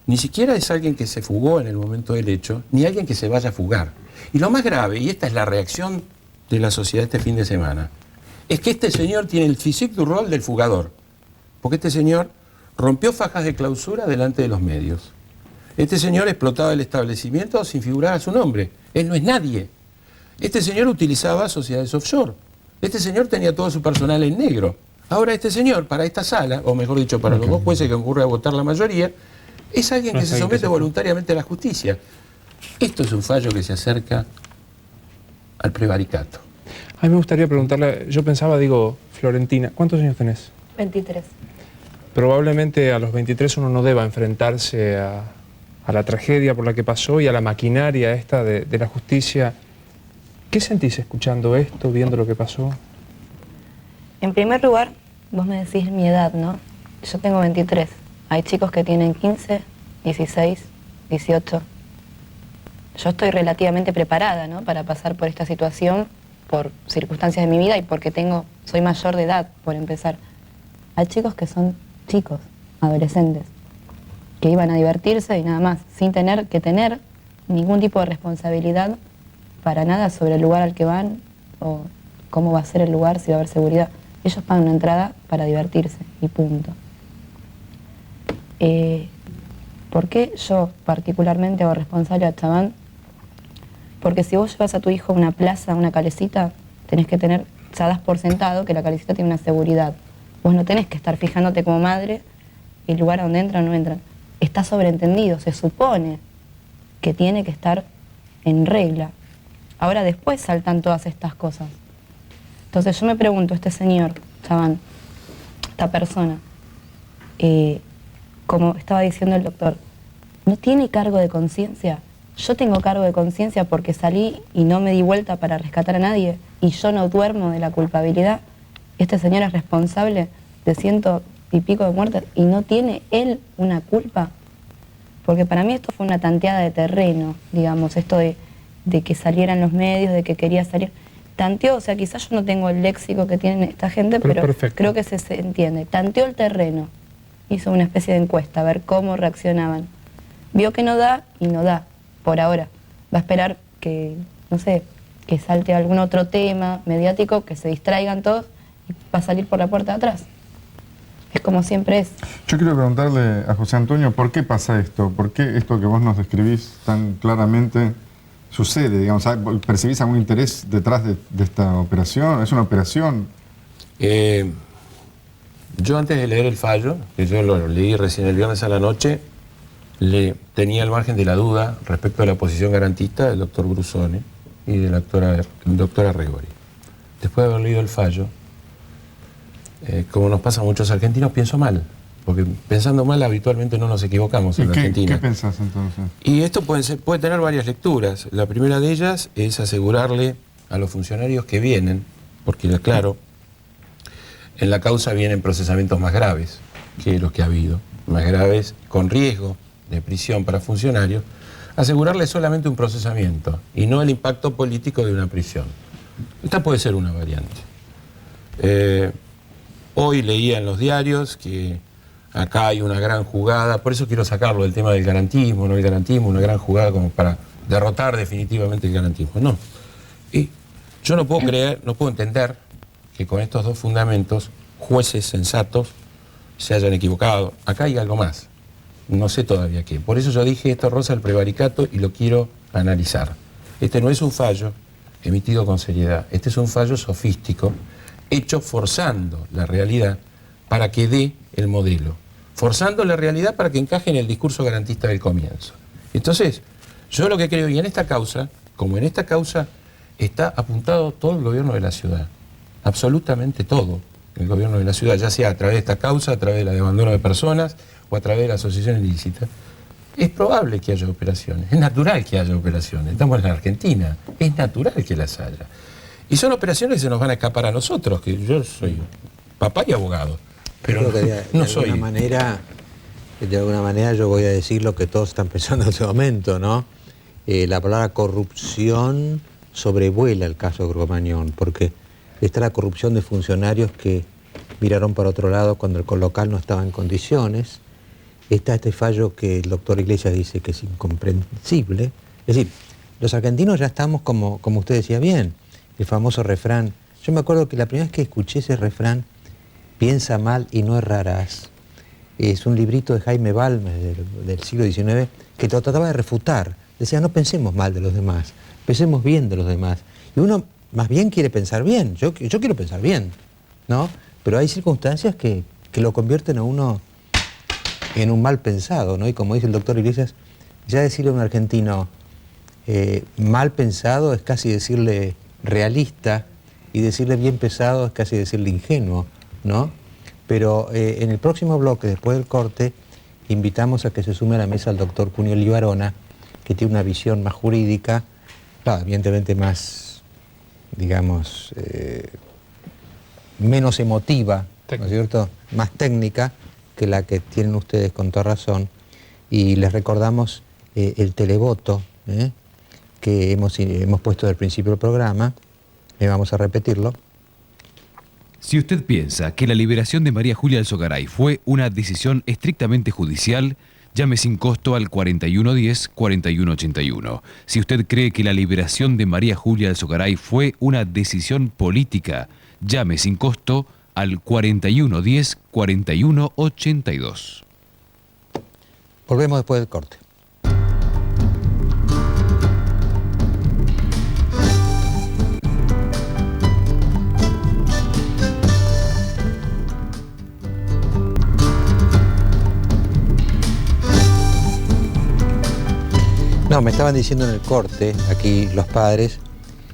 ni siquiera es alguien que se fugó en el momento del hecho, ni alguien que se vaya a fugar. Y lo más grave, y esta es la reacción de la sociedad este fin de semana, es que este señor tiene el physique du rôle del fugador. Porque este señor rompió fajas de clausura delante de los medios. Este señor explotaba el establecimiento sin figurar a su nombre. Él no es nadie. Este señor utilizaba sociedades offshore. Este señor tenía todo su personal en negro. Ahora este señor, para esta sala, o mejor dicho, para los dos jueces que concurren a votar la mayoría, es alguien que se somete voluntariamente a la justicia. Esto es un fallo que se acerca al prevaricato. A mí me gustaría preguntarle, yo pensaba, Florentina, ¿cuántos años tenés? 23. probablemente a los 23 uno no deba enfrentarse a la tragedia por la que pasó y a la maquinaria esta de la justicia. ¿Qué sentís escuchando esto, viendo lo que pasó? En primer lugar, vos me decís mi edad, ¿no? Yo tengo 23. Hay chicos que tienen 15, 16, 18. Yo estoy relativamente preparada, ¿no?, para pasar por esta situación, por circunstancias de mi vida y porque soy mayor de edad, por empezar. Hay chicos que son chicos, adolescentes, que iban a divertirse y nada más, sin tener que tener ningún tipo de responsabilidad para nada sobre el lugar al que van o cómo va a ser el lugar, si va a haber seguridad. Ellos pagan una entrada para divertirse y punto. ¿Por qué yo particularmente hago responsable a Chabán? Porque si vos llevas a tu hijo a una plaza, a una calecita, tenés que tener, ya das por sentado que la calecita tiene una seguridad. Vos no tenés que estar fijándote como madre el lugar a donde entran o no entran. Está sobreentendido, se supone que tiene que estar en regla. Ahora después saltan todas estas cosas. Entonces yo me pregunto, este señor, Chabán, esta persona, como estaba diciendo el doctor, ¿no tiene cargo de conciencia? Yo tengo cargo de conciencia porque salí y no me di vuelta para rescatar a nadie y yo no duermo de la culpabilidad. Este señor es responsable de 100 y pico de muertes y no tiene él una culpa. Porque para mí esto fue una tanteada de terreno, digamos, esto de que salieran los medios, de que quería salir. Tanteó, o sea, quizás yo no tengo el léxico que tienen esta gente, pero creo que se entiende. Tanteó el terreno, hizo una especie de encuesta, a ver cómo reaccionaban. Vio que no da y no da, por ahora. Va a esperar que, no sé, que salte algún otro tema mediático, que se distraigan todos y va a salir por la puerta de atrás. Es como siempre es. Yo quiero preguntarle a José Antonio, ¿por qué pasa esto? ¿Por qué esto que vos nos describís tan claramente sucede? Digamos, ¿percibís algún interés detrás de esta operación? ¿Es una operación? Yo antes de leer el fallo, que yo lo leí recién el viernes a la noche, tenía el margen de la duda respecto a la posición garantista del doctor Brusone y de la doctora Regori. Después de haber leído el fallo, como nos pasa a muchos argentinos, pienso mal. Porque pensando mal habitualmente no nos equivocamos en la Argentina. ¿Qué pensás entonces? Y esto puede tener varias lecturas. La primera de ellas es asegurarle a los funcionarios que vienen, porque claro, en la causa vienen procesamientos más graves que los que ha habido, más graves con riesgo de prisión para funcionarios, asegurarle solamente un procesamiento y no el impacto político de una prisión. Esta puede ser una variante. Hoy leía en los diarios que acá hay una gran jugada, por eso quiero sacarlo del tema del garantismo, no el garantismo, una gran jugada como para derrotar definitivamente el garantismo. No. Y yo no puedo creer, no puedo entender que con estos dos fundamentos jueces sensatos se hayan equivocado. Acá hay algo más. No sé todavía qué. Por eso yo dije, esto roza el prevaricato y lo quiero analizar. Este no es un fallo emitido con seriedad. Este es un fallo sofístico, hecho forzando la realidad para que dé el modelo. Forzando la realidad para que encaje en el discurso garantista del comienzo. Entonces, yo lo que creo, y en esta causa, como en esta causa, está apuntado todo el gobierno de la ciudad. Absolutamente todo el gobierno de la ciudad, ya sea a través de esta causa, a través de la de abandono de personas o a través de la asociación ilícita. Es probable que haya operaciones, es natural que haya operaciones. Estamos en la Argentina, es natural que las haya. Y son operaciones que se nos van a escapar a nosotros, que yo soy papá y abogado, pero no soy... De alguna manera yo voy a decir lo que todos están pensando en este momento, ¿no? La palabra corrupción sobrevuela el caso de Cromañón, porque está la corrupción de funcionarios que miraron para otro lado cuando el local no estaba en condiciones. Está este fallo que el doctor Iglesias dice que es incomprensible. Es decir, los argentinos ya estamos como usted decía bien, el famoso refrán. Yo me acuerdo que la primera vez que escuché ese refrán, piensa mal y no errarás, es un librito de Jaime Balmes del siglo XIX que lo trataba de refutar. Decía, no pensemos mal de los demás, pensemos bien de los demás. Y uno más bien quiere pensar bien, yo quiero pensar bien, ¿no? Pero hay circunstancias que lo convierten a uno en un mal pensado, ¿no? Y como dice el doctor Iglesias, ya decirle a un argentino mal pensado es casi decirle realista, y decirle bien pesado es casi decirle ingenuo, ¿no? Pero en el próximo bloque, después del corte, invitamos a que se sume a la mesa al doctor Cunio Libarona, que tiene una visión más jurídica, claro, evidentemente más, digamos, menos emotiva, ¿no es cierto?, más técnica que la que tienen ustedes con toda razón. Y les recordamos el televoto que hemos puesto desde el principio del programa, vamos a repetirlo. Si usted piensa que la liberación de María Julia Alzogaray fue una decisión estrictamente judicial, llame sin costo al 4110-4181. Si usted cree que la liberación de María Julia Alzogaray fue una decisión política, llame sin costo al 4110-4182. Volvemos después del corte. No, me estaban diciendo en el corte, aquí los padres,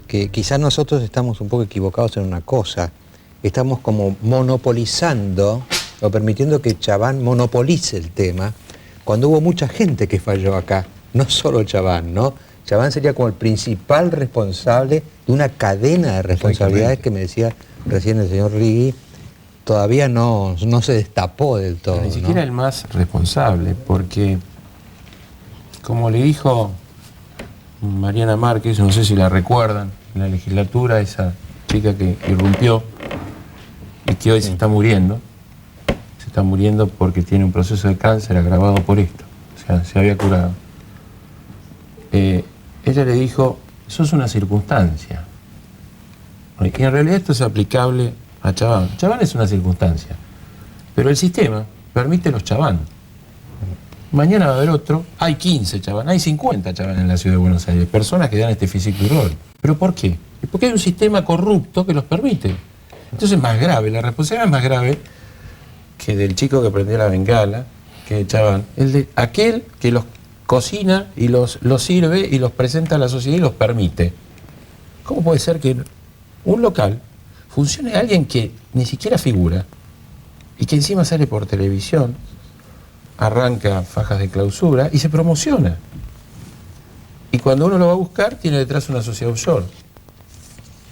que quizás nosotros estamos un poco equivocados en una cosa. Estamos como monopolizando o permitiendo que Chabán monopolice el tema, cuando hubo mucha gente que falló acá, no solo Chabán, ¿no? Chabán sería como el principal responsable de una cadena de responsabilidades que me decía recién el señor Rigui, todavía no se destapó del todo. Ni siquiera el más responsable, porque como le dijo Mariana Márquez, no sé si la recuerdan, en la legislatura, esa chica que irrumpió y que hoy se está muriendo porque tiene un proceso de cáncer agravado por esto, o sea, se había curado. Ella le dijo, eso es una circunstancia. Y en realidad esto es aplicable a Chabán. Chabán es una circunstancia, pero el sistema permite los Chabán. Mañana va a haber otro, hay 15 Chabán, hay 50 Chabán en la ciudad de Buenos Aires, personas que dan este físico y rol. ¿Pero por qué? Porque hay un sistema corrupto que los permite. Entonces es más grave, la responsabilidad es más grave que del chico que prendió la bengala, que de Chabán, el de aquel que los cocina y los sirve y los presenta a la sociedad y los permite. ¿Cómo puede ser que un local funcione alguien que ni siquiera figura y que encima sale por televisión, arranca fajas de clausura y se promociona? Y cuando uno lo va a buscar, tiene detrás una sociedad offshore.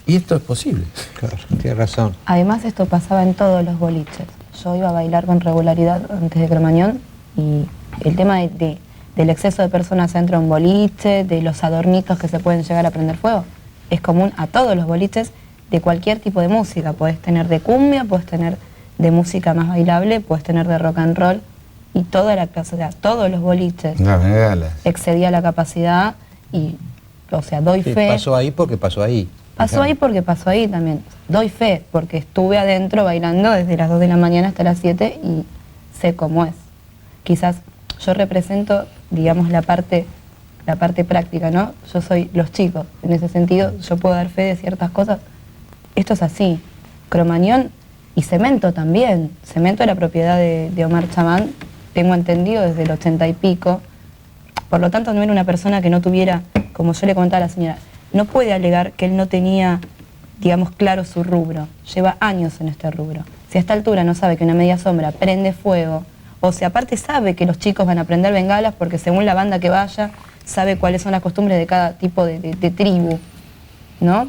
Y esto es posible. Claro, tiene razón. Además, esto pasaba en todos los boliches. Yo iba a bailar con regularidad antes de Cromañón y el tema del exceso de personas dentro de un boliche, de los adornitos que se pueden llegar a prender fuego, es común a todos los boliches de cualquier tipo de música. Podés tener de cumbia, podés tener de música más bailable, podés tener de rock and roll y toda la clase, o sea, todos los boliches excedía la capacidad y, o sea, doy fe. Pasó ahí porque pasó ahí. Pasó ahí porque pasó ahí también. Doy fe porque estuve adentro bailando desde las 2 de la mañana hasta las 7 y sé cómo es. Quizás yo represento, digamos, la parte práctica, ¿no? Yo soy los chicos. En ese sentido, yo puedo dar fe de ciertas cosas. Esto es así. Cromañón y Cemento también. Cemento era propiedad de Omar Chabán, tengo entendido, desde el 80 y pico. Por lo tanto, no era una persona que no tuviera, como yo le contaba a la señora, no puede alegar que él no tenía, digamos, claro su rubro. Lleva años en este rubro. Si a esta altura no sabe que una media sombra prende fuego, o si aparte sabe que los chicos van a prender bengalas porque según la banda que vaya, sabe cuáles son las costumbres de cada tipo de tribu, ¿no?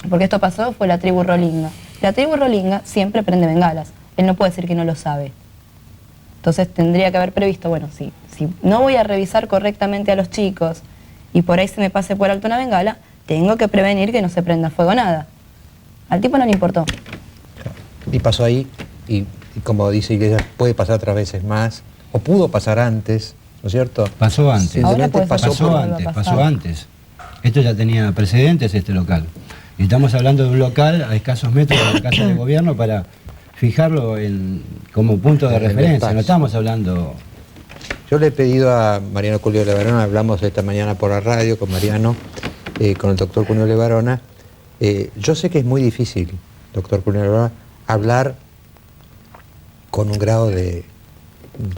Porque esto pasó, fue la tribu rolinga. La tribu rolinga siempre prende bengalas. Él no puede decir que no lo sabe. Entonces tendría que haber previsto, bueno, si no voy a revisar correctamente a los chicos y por ahí se me pase por alto una bengala, tengo que prevenir que no se prenda fuego nada. Al tipo no le importó. Y pasó ahí, y como dice Iglesias, puede pasar otras veces más, o pudo pasar antes, ¿no es cierto? Pasó antes. Pasó antes. Esto ya tenía precedentes, este local. Y estamos hablando de un local a escasos metros de la Casa de Gobierno para fijarlo como punto de referencia. No estamos hablando... Yo le he pedido a Mariano Cunio Libarona, hablamos esta mañana por la radio con Mariano, con el doctor Cunio Libarona. Yo sé que es muy difícil, doctor Cunio Libarona, hablar con un grado de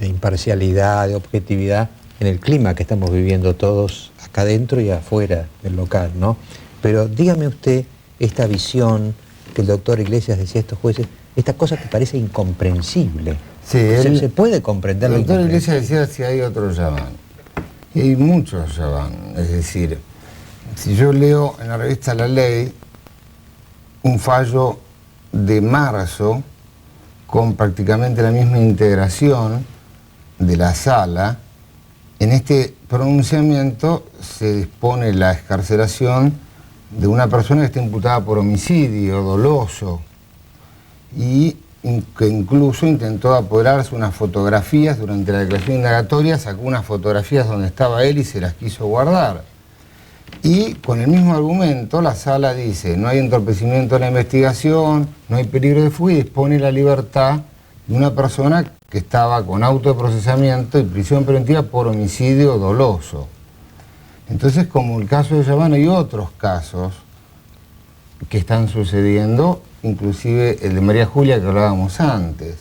imparcialidad, de objetividad, en el clima que estamos viviendo todos acá adentro y afuera del local, ¿no? Pero dígame usted, esta visión que el doctor Iglesias decía a estos jueces, esta cosa que parece incomprensible. Sí, se puede comprender. El doctor Iglesias decía si hay otro Yaván. Y hay muchos Yaván. Es decir, si yo leo en la revista La Ley un fallo de marzo con prácticamente la misma integración de la sala, en este pronunciamiento se dispone la excarcelación de una persona que está imputada por homicidio doloso y que incluso intentó apoderarse unas fotografías durante la declaración indagatoria, sacó unas fotografías donde estaba él y se las quiso guardar. Y con el mismo argumento la sala dice, no hay entorpecimiento de la investigación, no hay peligro de fuga y dispone la libertad de una persona que estaba con auto de procesamiento y prisión preventiva por homicidio doloso. Entonces, como el caso de Yaván, hay otros casos que están sucediendo, inclusive el de María Julia que hablábamos antes.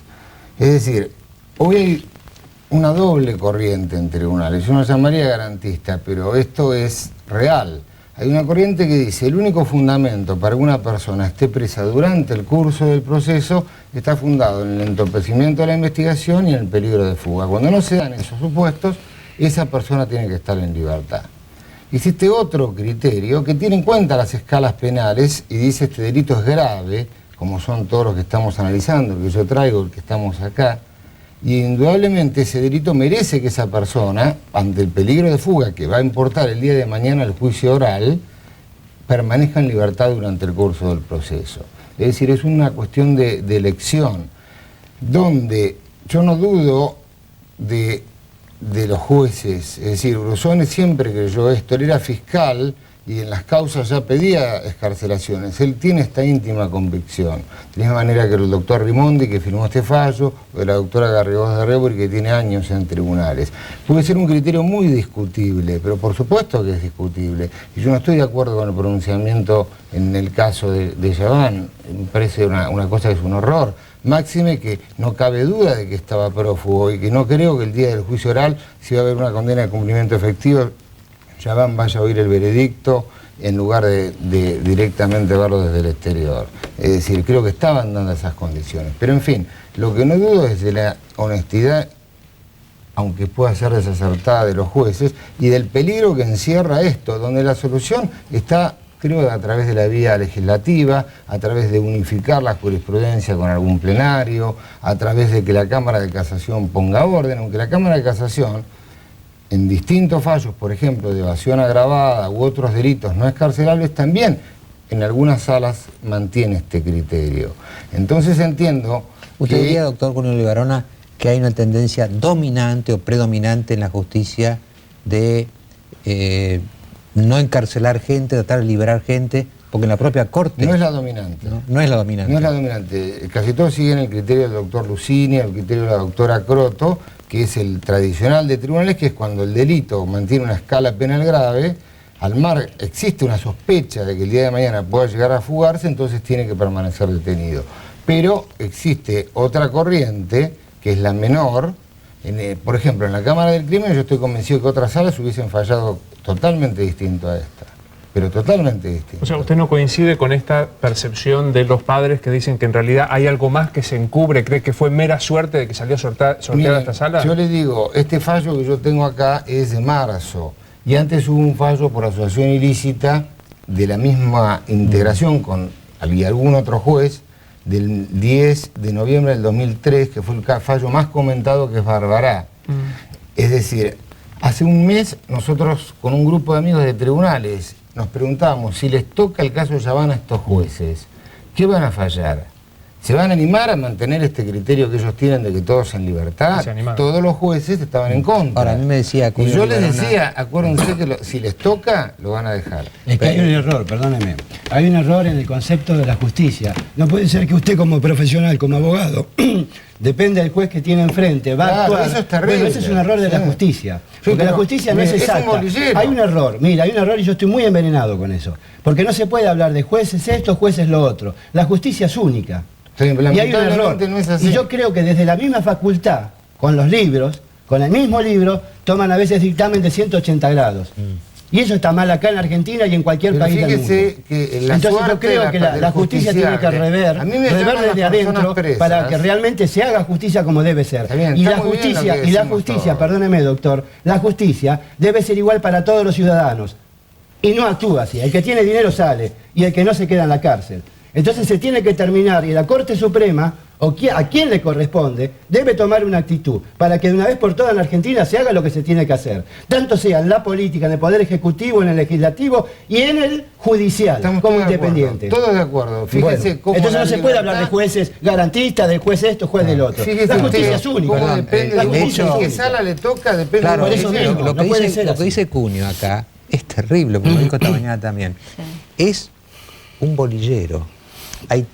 Es decir, hoy hay una doble corriente en tribunales, yo no llamaría garantista, pero esto es real. Hay una corriente que dice, el único fundamento para que una persona esté presa durante el curso del proceso está fundado en el entorpecimiento de la investigación y en el peligro de fuga. Cuando no se dan esos supuestos, esa persona tiene que estar en libertad. Existe otro criterio que tiene en cuenta las escalas penales y dice este delito es grave, como son todos los que estamos analizando, el que yo traigo, el que estamos acá, y indudablemente ese delito merece que esa persona, ante el peligro de fuga que va a importar el día de mañana el juicio oral, permanezca en libertad durante el curso del proceso. Es decir, es una cuestión de elección, donde yo no dudo de los jueces. Es decir, Brusone siempre creyó esto, él era fiscal y en las causas ya pedía excarcelaciones, él tiene esta íntima convicción, de la misma manera que el doctor Rimondi que firmó este fallo, o la doctora Garrigós de Rebori que tiene años en tribunales. Puede ser un criterio muy discutible, pero por supuesto que es discutible, y yo no estoy de acuerdo con el pronunciamiento en el caso de Yaván, me parece una cosa que es un horror. Máxime que no cabe duda de que estaba prófugo y que no creo que el día del juicio oral, si va a haber una condena de cumplimiento efectivo, Yaván vaya a oír el veredicto en lugar de directamente verlo desde el exterior. Es decir, creo que estaban dando esas condiciones. Pero en fin, lo que no dudo es de la honestidad, aunque pueda ser desacertada, de los jueces y del peligro que encierra esto, donde la solución está, creo, a través de la vía legislativa, a través de unificar la jurisprudencia con algún plenario, a través de que la Cámara de Casación ponga orden, aunque la Cámara de Casación, en distintos fallos, por ejemplo, de evasión agravada u otros delitos no excarcelables, también en algunas salas mantiene este criterio. Entonces entiendo... ¿Usted diría, doctor Cuneo Libarona, que hay una tendencia dominante o predominante en la justicia de no encarcelar gente, tratar de liberar gente, porque en la propia Corte... No es la dominante. No es la dominante. No es la dominante. Casi todos siguen el criterio del doctor Lucini, el criterio de la doctora Croto, que es el tradicional de tribunales, que es cuando el delito mantiene una escala penal grave, existe una sospecha de que el día de mañana pueda llegar a fugarse, entonces tiene que permanecer detenido. Pero existe otra corriente, que es la menor. Por ejemplo, en la Cámara del Crimen yo estoy convencido que otras salas hubiesen fallado totalmente distinto a esta. Pero totalmente distinto. O sea, ¿usted no coincide con esta percepción de los padres que dicen que en realidad hay algo más que se encubre? ¿Cree que fue mera suerte de que salió sorteada esta sala? Yo le digo, este fallo que yo tengo acá es de marzo. Y antes hubo un fallo por asociación ilícita de la misma integración con algún otro juez del 10 de noviembre del 2003, que fue el fallo más comentado, que es Barbará. Es decir, hace un mes nosotros con un grupo de amigos de tribunales nos preguntábamos si les toca el caso de Yaván a estos jueces, ¿qué van a fallar? ¿Se van a animar a mantener este criterio que ellos tienen de que todos en libertad? Todos los jueces estaban en contra. Ahora, a mí me decía... Y yo les decía, acuérdense que si les toca, lo van a dejar. Es que hay un error, perdóneme. Hay un error en el concepto de la justicia. No puede ser que usted como profesional, como abogado, depende del juez que tiene enfrente, va a actuar. Eso es terrible. Bueno, ese es un error de la justicia. Porque la justicia no es exacta. Hay un error, mira, hay un error y yo estoy muy envenenado con eso. Porque no se puede hablar de jueces esto, jueces lo otro. La justicia es única. Y hay un error. No es así. Y yo creo que desde la misma facultad, con los libros, con el mismo libro, toman a veces dictamen de 180 grados. Y eso está mal acá en Argentina y en cualquier Pero país del mundo. fíjese que la Entonces yo suerte creo que la justicia tiene que rever A mí me llaman las desde adentro personas presas. para que realmente se haga justicia como debe ser. bien, Y está la muy bien lo justicia, que decimos todos. perdóneme doctor, la justicia debe ser igual para todos los ciudadanos. Y no actúa así. El que tiene dinero sale y el que no se queda en la cárcel. Entonces se tiene que terminar y la Corte Suprema, a quien le corresponde, debe tomar una actitud para que de una vez por todas en Argentina se haga lo que se tiene que hacer. Tanto sea en la política, en el Poder Ejecutivo, en el Legislativo y en el Judicial, Estamos como todos de independiente. acuerdo, todos de acuerdo. Fíjese Bueno, cómo entonces la no se puede hablar de libertad- jueces garantistas, del juez esto, juez del otro. Fíjese La justicia usted es única. cómo depende La de justicia es qué única. sala le toca, depende Claro, de eso mismo. lo no puede ser que así. dice Cuño acá es terrible, como lo dijo esta mañana también. Es un bolillero. Hay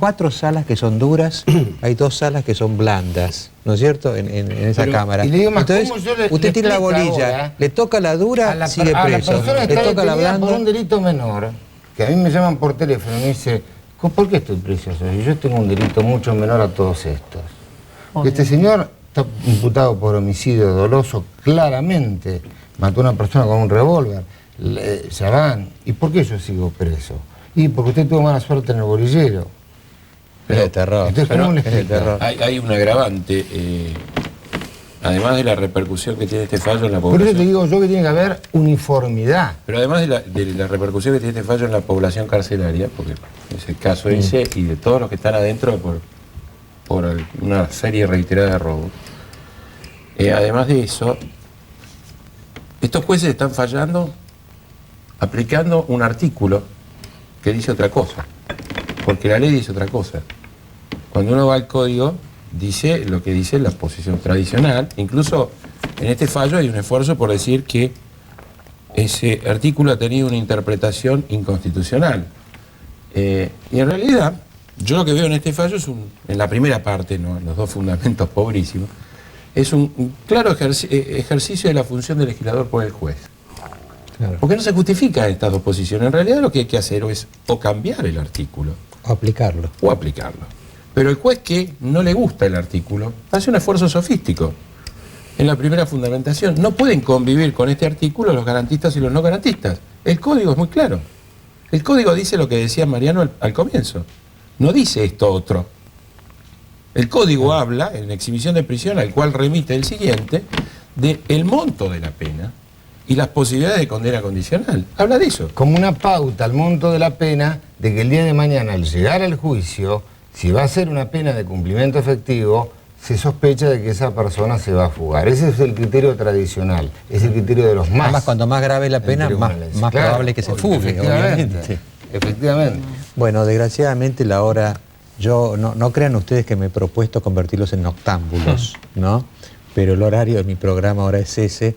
4 salas que son duras, hay 2 salas que son blandas, ¿no es cierto? En esa Pero, cámara. y le digo más, Entonces, ¿cómo yo le usted tira la explico bolilla, ahora le toca la dura, sigue a la preso. persona Le está toca la detenida por blanda. un delito menor, que a mí me llaman por teléfono y me dice, ¿por qué estoy preso? Y yo tengo un delito mucho menor a todos estos. Que este señor está imputado por homicidio doloso, claramente, mató a una persona con un revólver, se van. ¿Y por qué yo sigo preso? Y porque usted tuvo mala suerte en el bolillero. Es de terror. Entonces, ¿cómo le explica? Hay un agravante, además de la repercusión que tiene este fallo en la Por eso población. te digo yo que tiene que haber uniformidad. Pero además de la repercusión que tiene este fallo en la población carcelaria, porque es el caso ese y de todos los que están adentro por una serie reiterada de robos. Además de eso, estos jueces están fallando aplicando un artículo que dice otra cosa, porque la ley dice otra cosa. Cuando uno va al código, dice lo que dice la posición tradicional. Incluso en este fallo hay un esfuerzo por decir que ese artículo ha tenido una interpretación inconstitucional. Y en realidad, yo lo que veo en este fallo es en la primera parte, ¿no? En los 2 fundamentos pobrísimos, es un claro ejercicio de la función del legislador por el juez. Claro. Porque no se justifica estas 2 posiciones. En realidad lo que hay que hacer es o cambiar el artículo. O aplicarlo. O aplicarlo. Pero el juez que no le gusta el artículo hace un esfuerzo sofístico. En la primera fundamentación, no pueden convivir con este artículo los garantistas y los no garantistas. El código es muy claro. El código dice lo que decía Mariano al comienzo. No dice esto otro. El código habla, en exhibición de prisión, al cual remite el siguiente, del monto de la pena y las posibilidades de condena condicional. Habla de eso. Como una pauta al monto de la pena, de que el día de mañana, al llegar al juicio, si va a ser una pena de cumplimiento efectivo, se sospecha de que esa persona se va a fugar. Ese es el criterio tradicional, es el criterio de los más. Además, cuanto más grave la pena, más claro, probable que se fugue, obviamente. Efectivamente. Bueno, desgraciadamente la hora, yo no crean ustedes que me he propuesto convertirlos en noctámbulos, ¿no? Pero el horario de mi programa ahora es ese.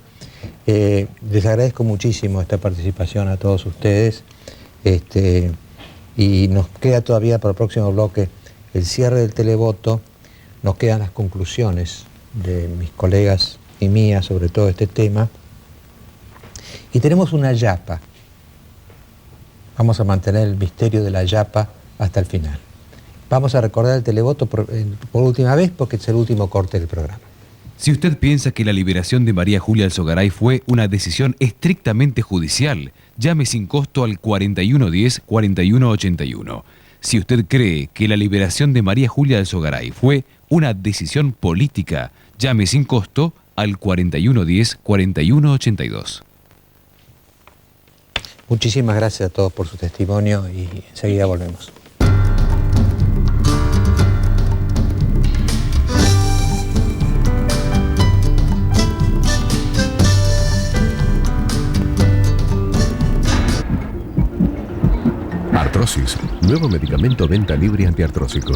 Les agradezco muchísimo esta participación a todos ustedes. Y nos queda todavía para el próximo bloque el cierre del televoto, nos quedan las conclusiones de mis colegas y mías sobre todo este tema. Y tenemos una yapa. Vamos a mantener el misterio de la yapa hasta el final. Vamos a recordar el televoto por última vez porque es el último corte del programa. Si usted piensa que la liberación de María Julia Alzogaray fue una decisión estrictamente judicial, llame sin costo al 4110-4181. Si usted cree que la liberación de María Julia Alzogaray fue una decisión política, llame sin costo al 4110-4182. Muchísimas gracias a todos por su testimonio y enseguida volvemos. Artrosis, nuevo medicamento venta libre antiartrósico.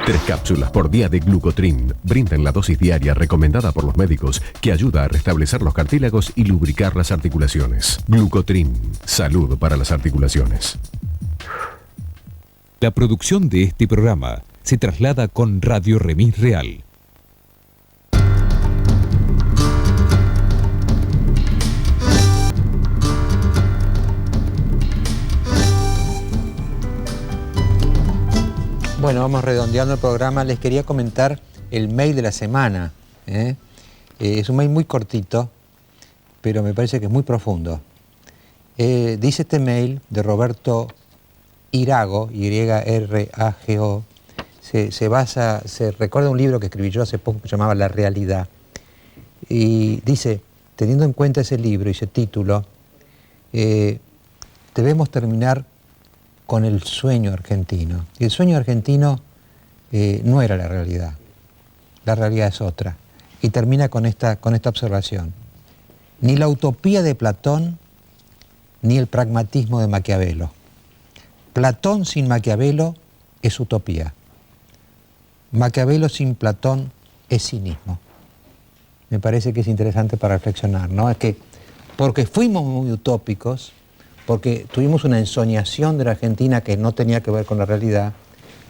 3 cápsulas por día de Glucotrin brindan la dosis diaria recomendada por los médicos que ayuda a restablecer los cartílagos y lubricar las articulaciones. Glucotrin, salud para las articulaciones. La producción de este programa se traslada con Radio Remis Real. Bueno, vamos redondeando el programa. Les quería comentar el mail de la semana. Es un mail muy cortito, pero me parece que es muy profundo. Dice este mail de Roberto Irago, Y-R-A-G-O, se recuerda un libro que escribí yo hace poco que se llamaba La Realidad. Y dice, teniendo en cuenta ese libro y ese título, debemos terminar con el sueño argentino. Y el sueño argentino no era la realidad es otra. Y termina con esta observación. Ni la utopía de Platón, ni el pragmatismo de Maquiavelo. Platón sin Maquiavelo es utopía. Maquiavelo sin Platón es cinismo. Me parece que es interesante para reflexionar, ¿no? Es que porque fuimos muy utópicos, porque tuvimos una ensoñación de la Argentina que no tenía que ver con la realidad,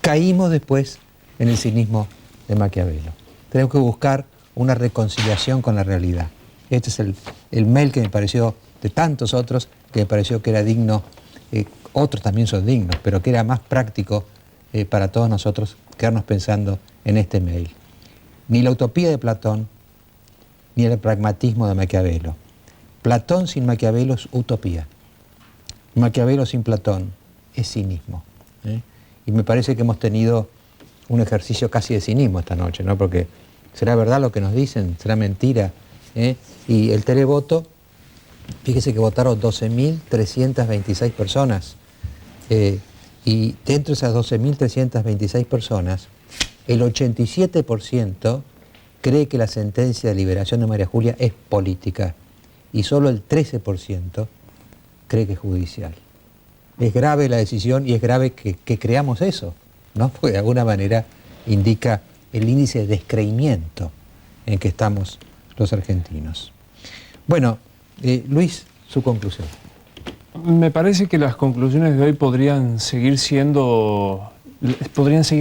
caímos después en el cinismo de Maquiavelo. Tenemos que buscar una reconciliación con la realidad. Este es el mail que me pareció, de tantos otros, que me pareció que era digno, otros también son dignos, pero que era más práctico para todos nosotros quedarnos pensando en este mail. Ni la utopía de Platón, ni el pragmatismo de Maquiavelo. Platón sin Maquiavelo es utopía. Maquiavelo sin Platón es cinismo. Y me parece que hemos tenido un ejercicio casi de cinismo esta noche, ¿no? Porque ¿será verdad lo que nos dicen? ¿Será mentira? Y el televoto, fíjese que votaron 12.326 personas. Y dentro de esas 12.326 personas, el 87% cree que la sentencia de liberación de María Julia es política y solo el 13% cree que es judicial. Es grave la decisión y es grave que creamos eso, ¿no? Porque de alguna manera indica el índice de descreimiento en que estamos los argentinos. Bueno, Luis, su conclusión. Me parece que las conclusiones de hoy podrían seguir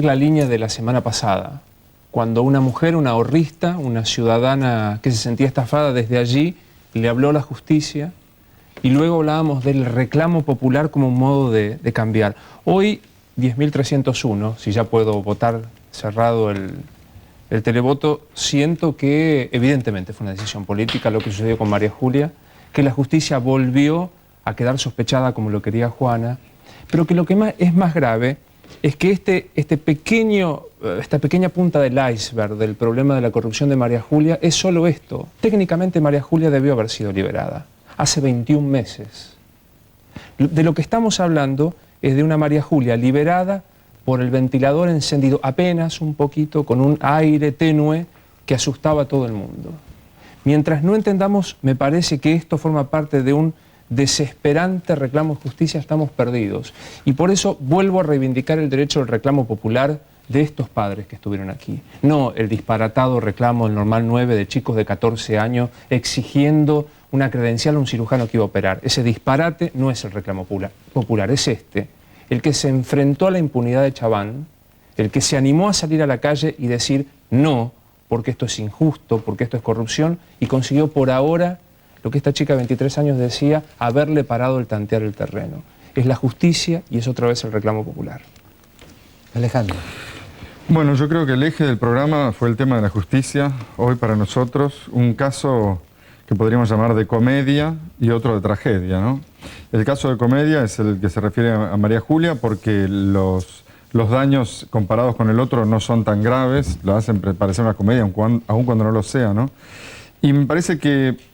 la línea de la semana pasada, cuando una mujer, una ahorrista, una ciudadana que se sentía estafada desde allí, le habló a la justicia y luego hablábamos del reclamo popular como un modo de cambiar. Hoy, 10.301, si ya puedo votar cerrado el televoto, siento que evidentemente fue una decisión política lo que sucedió con María Julia, que la justicia volvió a quedar sospechada como lo quería Juana, pero que lo que es más grave es que esta pequeña punta del iceberg del problema de la corrupción de María Julia es solo esto. Técnicamente María Julia debió haber sido liberada hace 21 meses. De lo que estamos hablando es de una María Julia liberada por el ventilador encendido apenas un poquito, con un aire tenue que asustaba a todo el mundo. Mientras no entendamos, me parece que esto forma parte de un desesperante reclamo de justicia, estamos perdidos. Y por eso vuelvo a reivindicar el derecho al reclamo popular de estos padres que estuvieron aquí. No el disparatado reclamo del Normal 9 de chicos de 14 años exigiendo una credencial a un cirujano que iba a operar. Ese disparate no es el reclamo popular, es este. El que se enfrentó a la impunidad de Chaván, el que se animó a salir a la calle y decir no, porque esto es injusto, porque esto es corrupción, y consiguió por ahora lo que esta chica de 23 años decía, haberle parado el tantear el terreno. Es la justicia y es otra vez el reclamo popular. Alejandro. Bueno, yo creo que el eje del programa fue el tema de la justicia. Hoy para nosotros un caso que podríamos llamar de comedia y otro de tragedia, ¿no? El caso de comedia es el que se refiere a María Julia porque los daños comparados con el otro no son tan graves, lo hacen parecer una comedia aun cuando no lo sea, ¿no? Y me parece que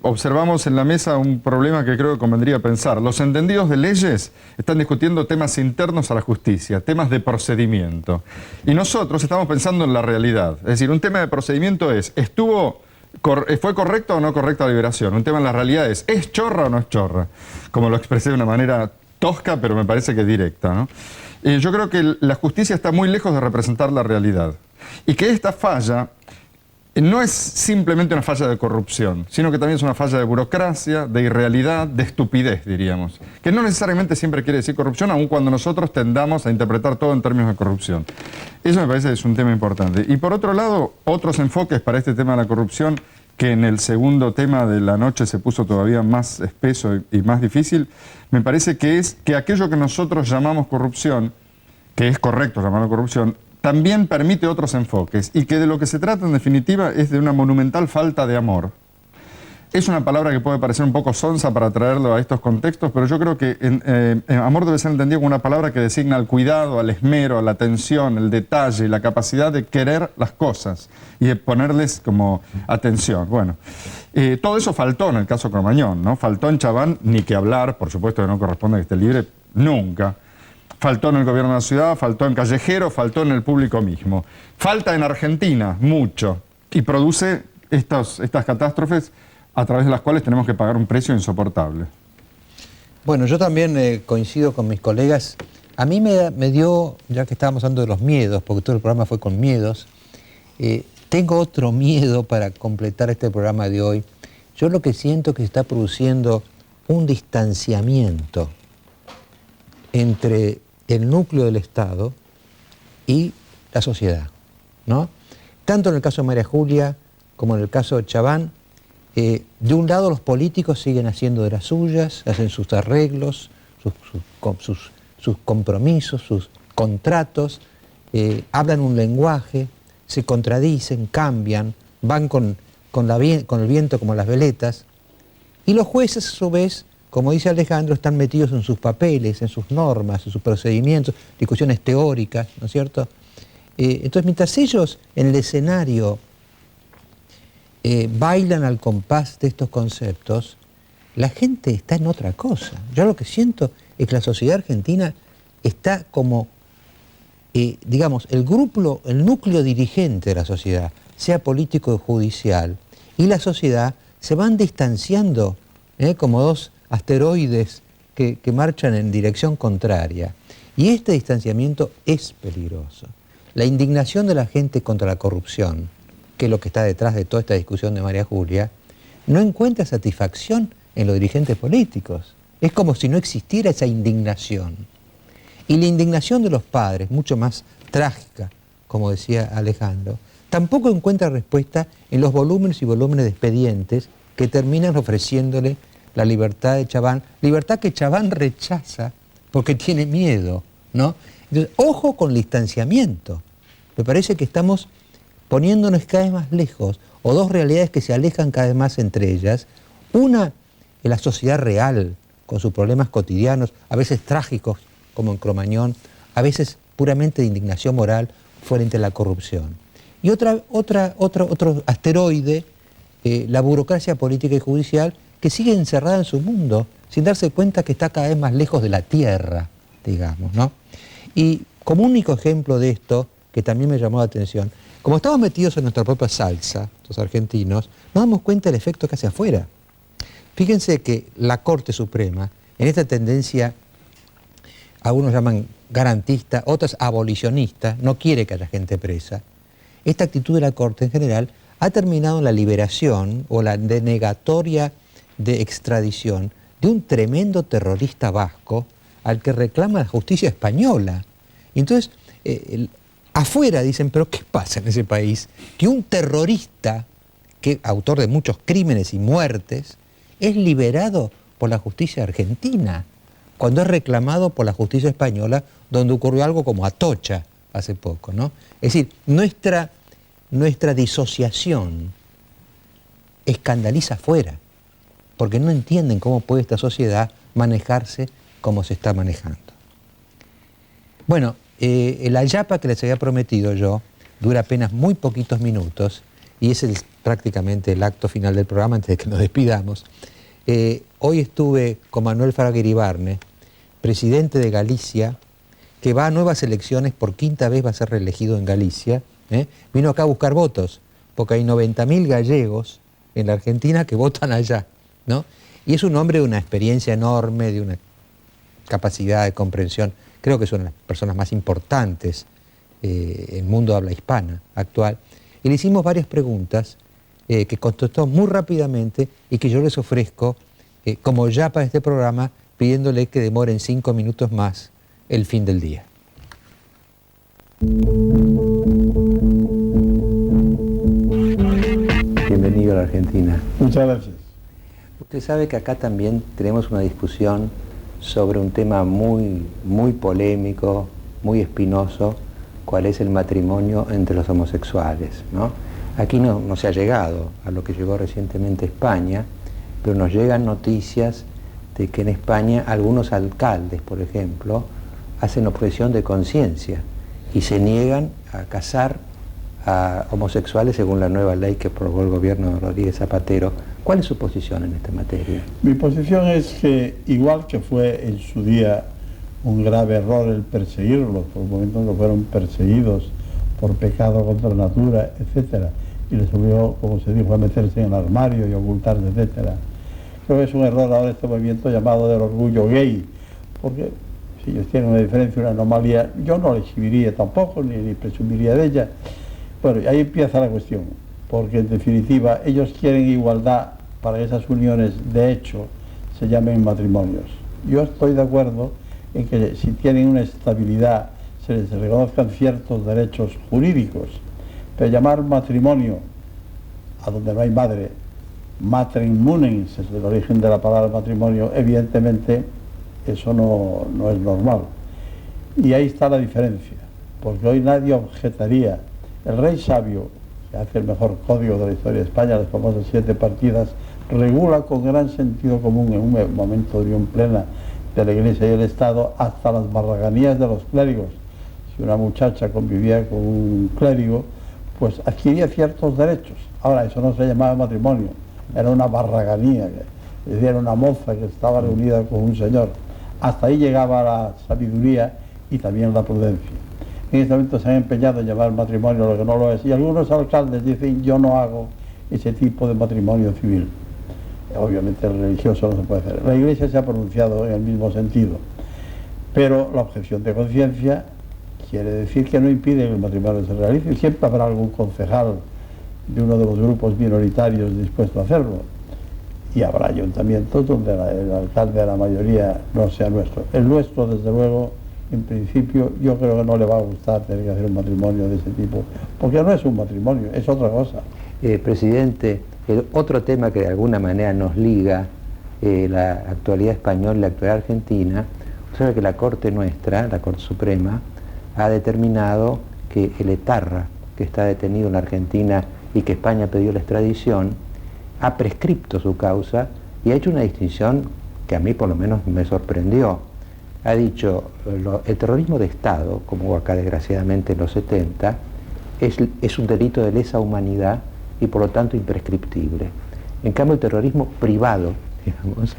observamos en la mesa un problema que creo que convendría pensar. Los entendidos de leyes están discutiendo temas internos a la justicia, temas de procedimiento. Y nosotros estamos pensando en la realidad. Es decir, un tema de procedimiento es, ¿fue correcta o no correcta la liberación? Un tema en la realidad ¿es chorra o no es chorra? Como lo expresé de una manera tosca, pero me parece que directa, ¿no? Yo creo que la justicia está muy lejos de representar la realidad. Y que esta falla no es simplemente una falla de corrupción, sino que también es una falla de burocracia, de irrealidad, de estupidez, diríamos. Que no necesariamente siempre quiere decir corrupción, aun cuando nosotros tendamos a interpretar todo en términos de corrupción. Eso me parece que es un tema importante. Y por otro lado, otros enfoques para este tema de la corrupción, que en el segundo tema de la noche se puso todavía más espeso y más difícil, me parece que es que aquello que nosotros llamamos corrupción, que es correcto llamarlo corrupción, también permite otros enfoques y que de lo que se trata en definitiva es de una monumental falta de amor. Es una palabra que puede parecer un poco sonsa para traerlo a estos contextos, pero yo creo que amor debe ser entendido como una palabra que designa al cuidado, al esmero, a la atención, el detalle, la capacidad de querer las cosas y de ponerles como atención. Bueno, todo eso faltó en el caso Cromañón, ¿no? Faltó en Chabán, ni que hablar, por supuesto que no corresponde que esté libre, nunca. Faltó en el gobierno de la ciudad, faltó en Callejero, faltó en el público mismo. Falta en Argentina, mucho, y produce estas catástrofes a través de las cuales tenemos que pagar un precio insoportable. Bueno, yo también coincido con mis colegas. A mí me dio, ya que estábamos hablando de los miedos, porque todo el programa fue con miedos, tengo otro miedo para completar este programa de hoy. Yo lo que siento es que se está produciendo un distanciamiento entre el núcleo del Estado y la sociedad, ¿no? Tanto en el caso de María Julia como en el caso de Chabán, de un lado los políticos siguen haciendo de las suyas, hacen sus arreglos, sus compromisos, sus contratos, hablan un lenguaje, se contradicen, cambian, van con el viento como las veletas, y los jueces a su vez, como dice Alejandro, están metidos en sus papeles, en sus normas, en sus procedimientos, discusiones teóricas, ¿no es cierto? Entonces, mientras ellos en el escenario bailan al compás de estos conceptos, la gente está en otra cosa. Yo lo que siento es que la sociedad argentina está como, digamos, el núcleo dirigente de la sociedad, sea político o judicial, y la sociedad se van distanciando como dos asteroides que marchan en dirección contraria. Y este distanciamiento es peligroso. La indignación de la gente contra la corrupción, que es lo que está detrás de toda esta discusión de María Julia, no encuentra satisfacción en los dirigentes políticos. Es como si no existiera esa indignación. Y la indignación de los padres, mucho más trágica, como decía Alejandro, tampoco encuentra respuesta en los volúmenes y volúmenes de expedientes que terminan ofreciéndole la libertad de Chabán, libertad que Chabán rechaza porque tiene miedo, ¿no? Entonces, ojo con el distanciamiento. Me parece que estamos poniéndonos cada vez más lejos, o dos realidades que se alejan cada vez más entre ellas. Una es la sociedad real, con sus problemas cotidianos, a veces trágicos, como en Cromañón, a veces puramente de indignación moral frente a la corrupción. Y otro asteroide, la burocracia política y judicial, que sigue encerrada en su mundo, sin darse cuenta que está cada vez más lejos de la tierra, digamos, ¿no? Y como único ejemplo de esto, que también me llamó la atención, como estamos metidos en nuestra propia salsa, los argentinos, nos damos cuenta del efecto que hace afuera. Fíjense que la Corte Suprema, en esta tendencia, algunos llaman garantista, otros abolicionista, no quiere que haya gente presa. Esta actitud de la Corte en general ha terminado en la liberación o la denegatoria de extradición de un tremendo terrorista vasco al que reclama la justicia española. Y entonces, afuera dicen, pero ¿qué pasa en ese país? Que un terrorista, autor de muchos crímenes y muertes, es liberado por la justicia argentina, cuando es reclamado por la justicia española, donde ocurrió algo como Atocha hace poco, ¿no? Es decir, nuestra disociación escandaliza afuera, porque no entienden cómo puede esta sociedad manejarse como se está manejando. Bueno, la yapa que les había prometido yo dura apenas muy poquitos minutos y es prácticamente el acto final del programa antes de que nos despidamos. Hoy estuve con Manuel Fraga Iribarne, presidente de Galicia, que va a nuevas elecciones, por quinta vez va a ser reelegido en Galicia. Vino acá a buscar votos, porque hay 90.000 gallegos en la Argentina que votan allá, ¿no? Y es un hombre de una experiencia enorme, de una capacidad de comprensión. Creo que son las personas más importantes en el mundo de habla hispana actual. Y le hicimos varias preguntas que contestó muy rápidamente y que yo les ofrezco como yapa de este programa, pidiéndole que demoren 5 minutos más el fin del día. Bienvenido a la Argentina. Muchas gracias. Usted sabe que acá también tenemos una discusión sobre un tema muy, muy polémico, muy espinoso, cuál es el matrimonio entre los homosexuales, ¿no? Aquí no se ha llegado a lo que llegó recientemente España, pero nos llegan noticias de que en España algunos alcaldes, por ejemplo, hacen objeción de conciencia y se niegan a casar a homosexuales según la nueva ley que aprobó el gobierno de Rodríguez Zapatero. ¿Cuál es su posición en esta materia? Mi posición es que, igual que fue en su día un grave error el perseguirlos, por un momento que fueron perseguidos por pecado contra la natura, etcétera, y les obligó, como se dijo, a meterse en el armario y ocultarse, etcétera. Creo que es un error ahora este movimiento llamado del orgullo gay, porque si ellos tienen una diferencia, una anomalía, yo no la exhibiría tampoco, ni presumiría de ella. Bueno, y ahí empieza la cuestión, porque en definitiva ellos quieren igualdad para que esas uniones de hecho se llamen matrimonios. Yo estoy de acuerdo en que si tienen una estabilidad se les reconozcan ciertos derechos jurídicos, pero llamar matrimonio a donde no hay madre, matrem munens, es el origen de la palabra matrimonio, evidentemente eso no es normal. Y ahí está la diferencia, porque hoy nadie objetaría. El rey sabio, que hace el mejor código de la historia de España, las famosas 7 partidas, regula con gran sentido común en un momento de unión plena de la Iglesia y el Estado hasta las barraganías de los clérigos. Si una muchacha convivía con un clérigo, pues adquiría ciertos derechos. Ahora, eso no se llamaba matrimonio, era una barraganía, es decir, era una moza que estaba reunida con un señor. Hasta ahí llegaba la sabiduría y también la prudencia. En este momento se han empeñado en llamar matrimonio lo que no lo es, y algunos alcaldes dicen, yo no hago ese tipo de matrimonio civil. Obviamente el religioso no se puede hacer. La Iglesia se ha pronunciado en el mismo sentido, pero la objeción de conciencia quiere decir que no impide que el matrimonio se realice, y siempre habrá algún concejal de uno de los grupos minoritarios dispuesto a hacerlo, y habrá ayuntamientos donde el alcalde de la mayoría no sea nuestro. El nuestro, desde luego, en principio, yo creo que no le va a gustar tener que hacer un matrimonio de ese tipo, porque no es un matrimonio, es otra cosa. Presidente, el otro tema que de alguna manera nos liga la actualidad española y la actualidad argentina, usted sabe que la Corte nuestra, la Corte Suprema, ha determinado que el etarra, que está detenido en la Argentina y que España pidió la extradición, ha prescripto su causa y ha hecho una distinción que a mí por lo menos me sorprendió. Ha dicho, el terrorismo de Estado, como hubo acá desgraciadamente en los 70, es un delito de lesa humanidad y por lo tanto imprescriptible. En cambio el terrorismo privado, digamos...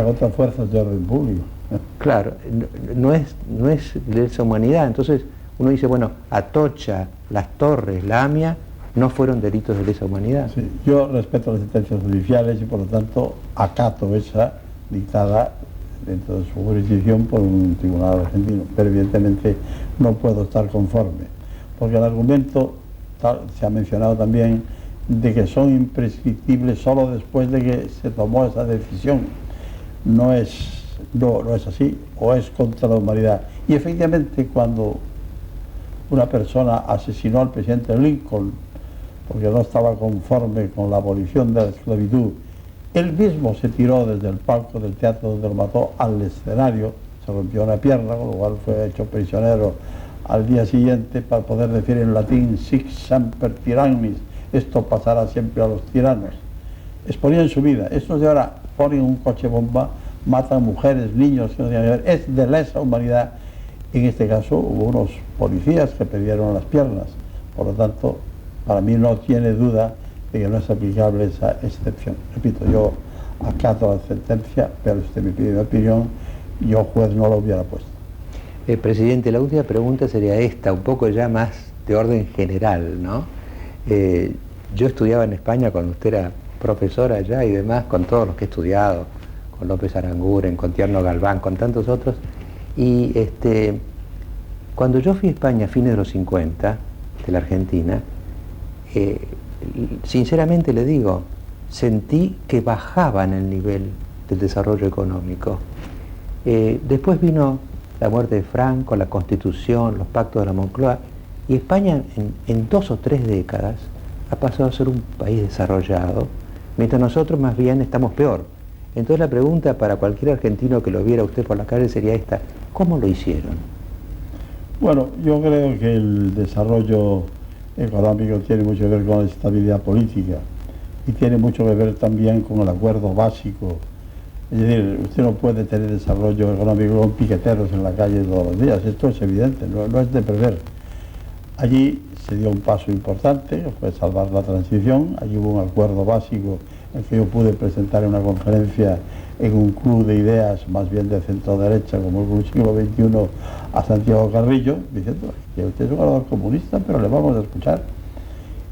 otras fuerzas de orden público. Claro, no es de lesa humanidad. Entonces uno dice, bueno, Atocha, Las Torres, la AMIA, no fueron delitos de lesa humanidad. Sí, yo respeto las sentencias judiciales y por lo tanto acato esa dictada dentro de su jurisdicción por un tribunal argentino, pero evidentemente no puedo estar conforme, porque el argumento, se ha mencionado también, de que son imprescriptibles solo después de que se tomó esa decisión. No es así, o es contra la humanidad. Y efectivamente cuando una persona asesinó al presidente Lincoln porque no estaba conforme con la abolición de la esclavitud, él mismo se tiró desde el palco del teatro donde lo mató al escenario, se rompió una pierna, con lo cual fue hecho prisionero al día siguiente para poder decir en latín sic semper tyrannis, esto pasará siempre a los tiranos. Exponían su vida. Estos de ahora ponen un coche bomba, matan mujeres, niños, que no tienen que ver. Es de lesa humanidad. En este caso hubo unos policías que perdieron las piernas. Por lo tanto, para mí no tiene duda de que no es aplicable esa excepción. Repito, yo acato la sentencia, pero usted me pide mi opinión, yo juez no lo hubiera puesto. Presidente, la última pregunta sería esta, un poco ya más de orden general, ¿no? Yo estudiaba en España cuando usted era profesora allá y demás, con todos los que he estudiado, con López Aranguren, con Tierno Galván, con tantos otros, y cuando yo fui a España a fines de los 50, de la Argentina, sinceramente le digo, sentí que bajaban el nivel del desarrollo económico. Después vino la muerte de Franco, la Constitución, los pactos de la Moncloa, y España en 2 o 3 décadas ha pasado a ser un país desarrollado, mientras nosotros más bien estamos peor. Entonces la pregunta para cualquier argentino que lo viera usted por la calle sería esta, ¿cómo lo hicieron? Bueno, yo creo que el desarrollo económico tiene mucho que ver con la estabilidad política. y tiene mucho que ver también con el acuerdo básico. Es decir, usted no puede tener desarrollo económico con piqueteros en la calle todos los días, esto es evidente, no es de prever. Allí se dio un paso importante, que fue salvar la transición, allí hubo un acuerdo básico en que yo pude presentar en una conferencia en un club de ideas más bien de centro derecha como el Club Siglo XXI a Santiago Carrillo, diciendo que usted es un orador comunista, pero le vamos a escuchar.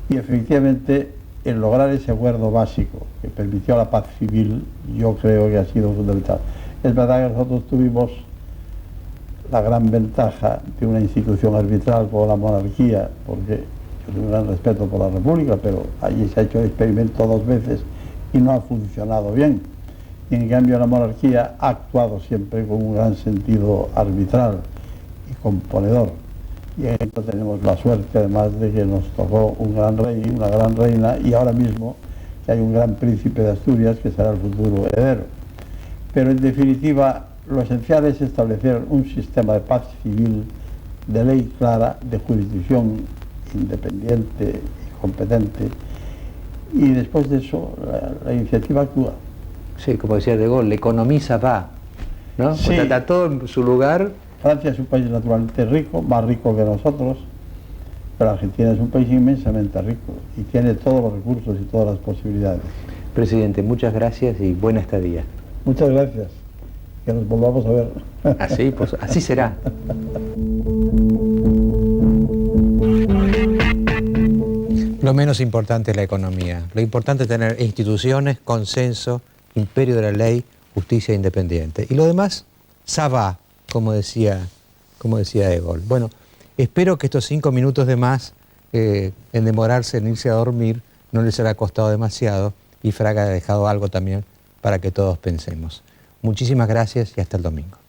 Y efectivamente, en lograr ese acuerdo básico que permitió la paz civil, yo creo que ha sido fundamental. Es verdad que nosotros tuvimos la gran ventaja de una institución arbitral como la monarquía, porque yo tengo un gran respeto por la República, pero allí se ha hecho el experimento 2 veces y no ha funcionado bien. Y en cambio la monarquía ha actuado siempre con un gran sentido arbitral y componedor. Y en esto tenemos la suerte, además, de que nos tocó un gran rey, una gran reina, y ahora mismo que hay un gran príncipe de Asturias que será el futuro heredero. Pero en definitiva, lo esencial es establecer un sistema de paz civil, de ley clara, de jurisdicción independiente y competente, y después de eso la iniciativa actúa. Sí, como decía De Gaulle, la economía va, ¿no? Sí. Está todo en su lugar. Francia es un país naturalmente rico, más rico que nosotros, pero Argentina es un país inmensamente rico y tiene todos los recursos y todas las posibilidades. Presidente, muchas gracias y buena estadía. Muchas gracias. Que nos volvamos a ver. Así, pues, así será. Lo menos importante es la economía. Lo importante es tener instituciones, consenso, imperio de la ley, justicia independiente. Y lo demás, ça va, como decía De Gaulle. Bueno, espero que estos 5 minutos de más en demorarse en irse a dormir no les haya costado demasiado y Fraga ha dejado algo también para que todos pensemos. Muchísimas gracias y hasta el domingo.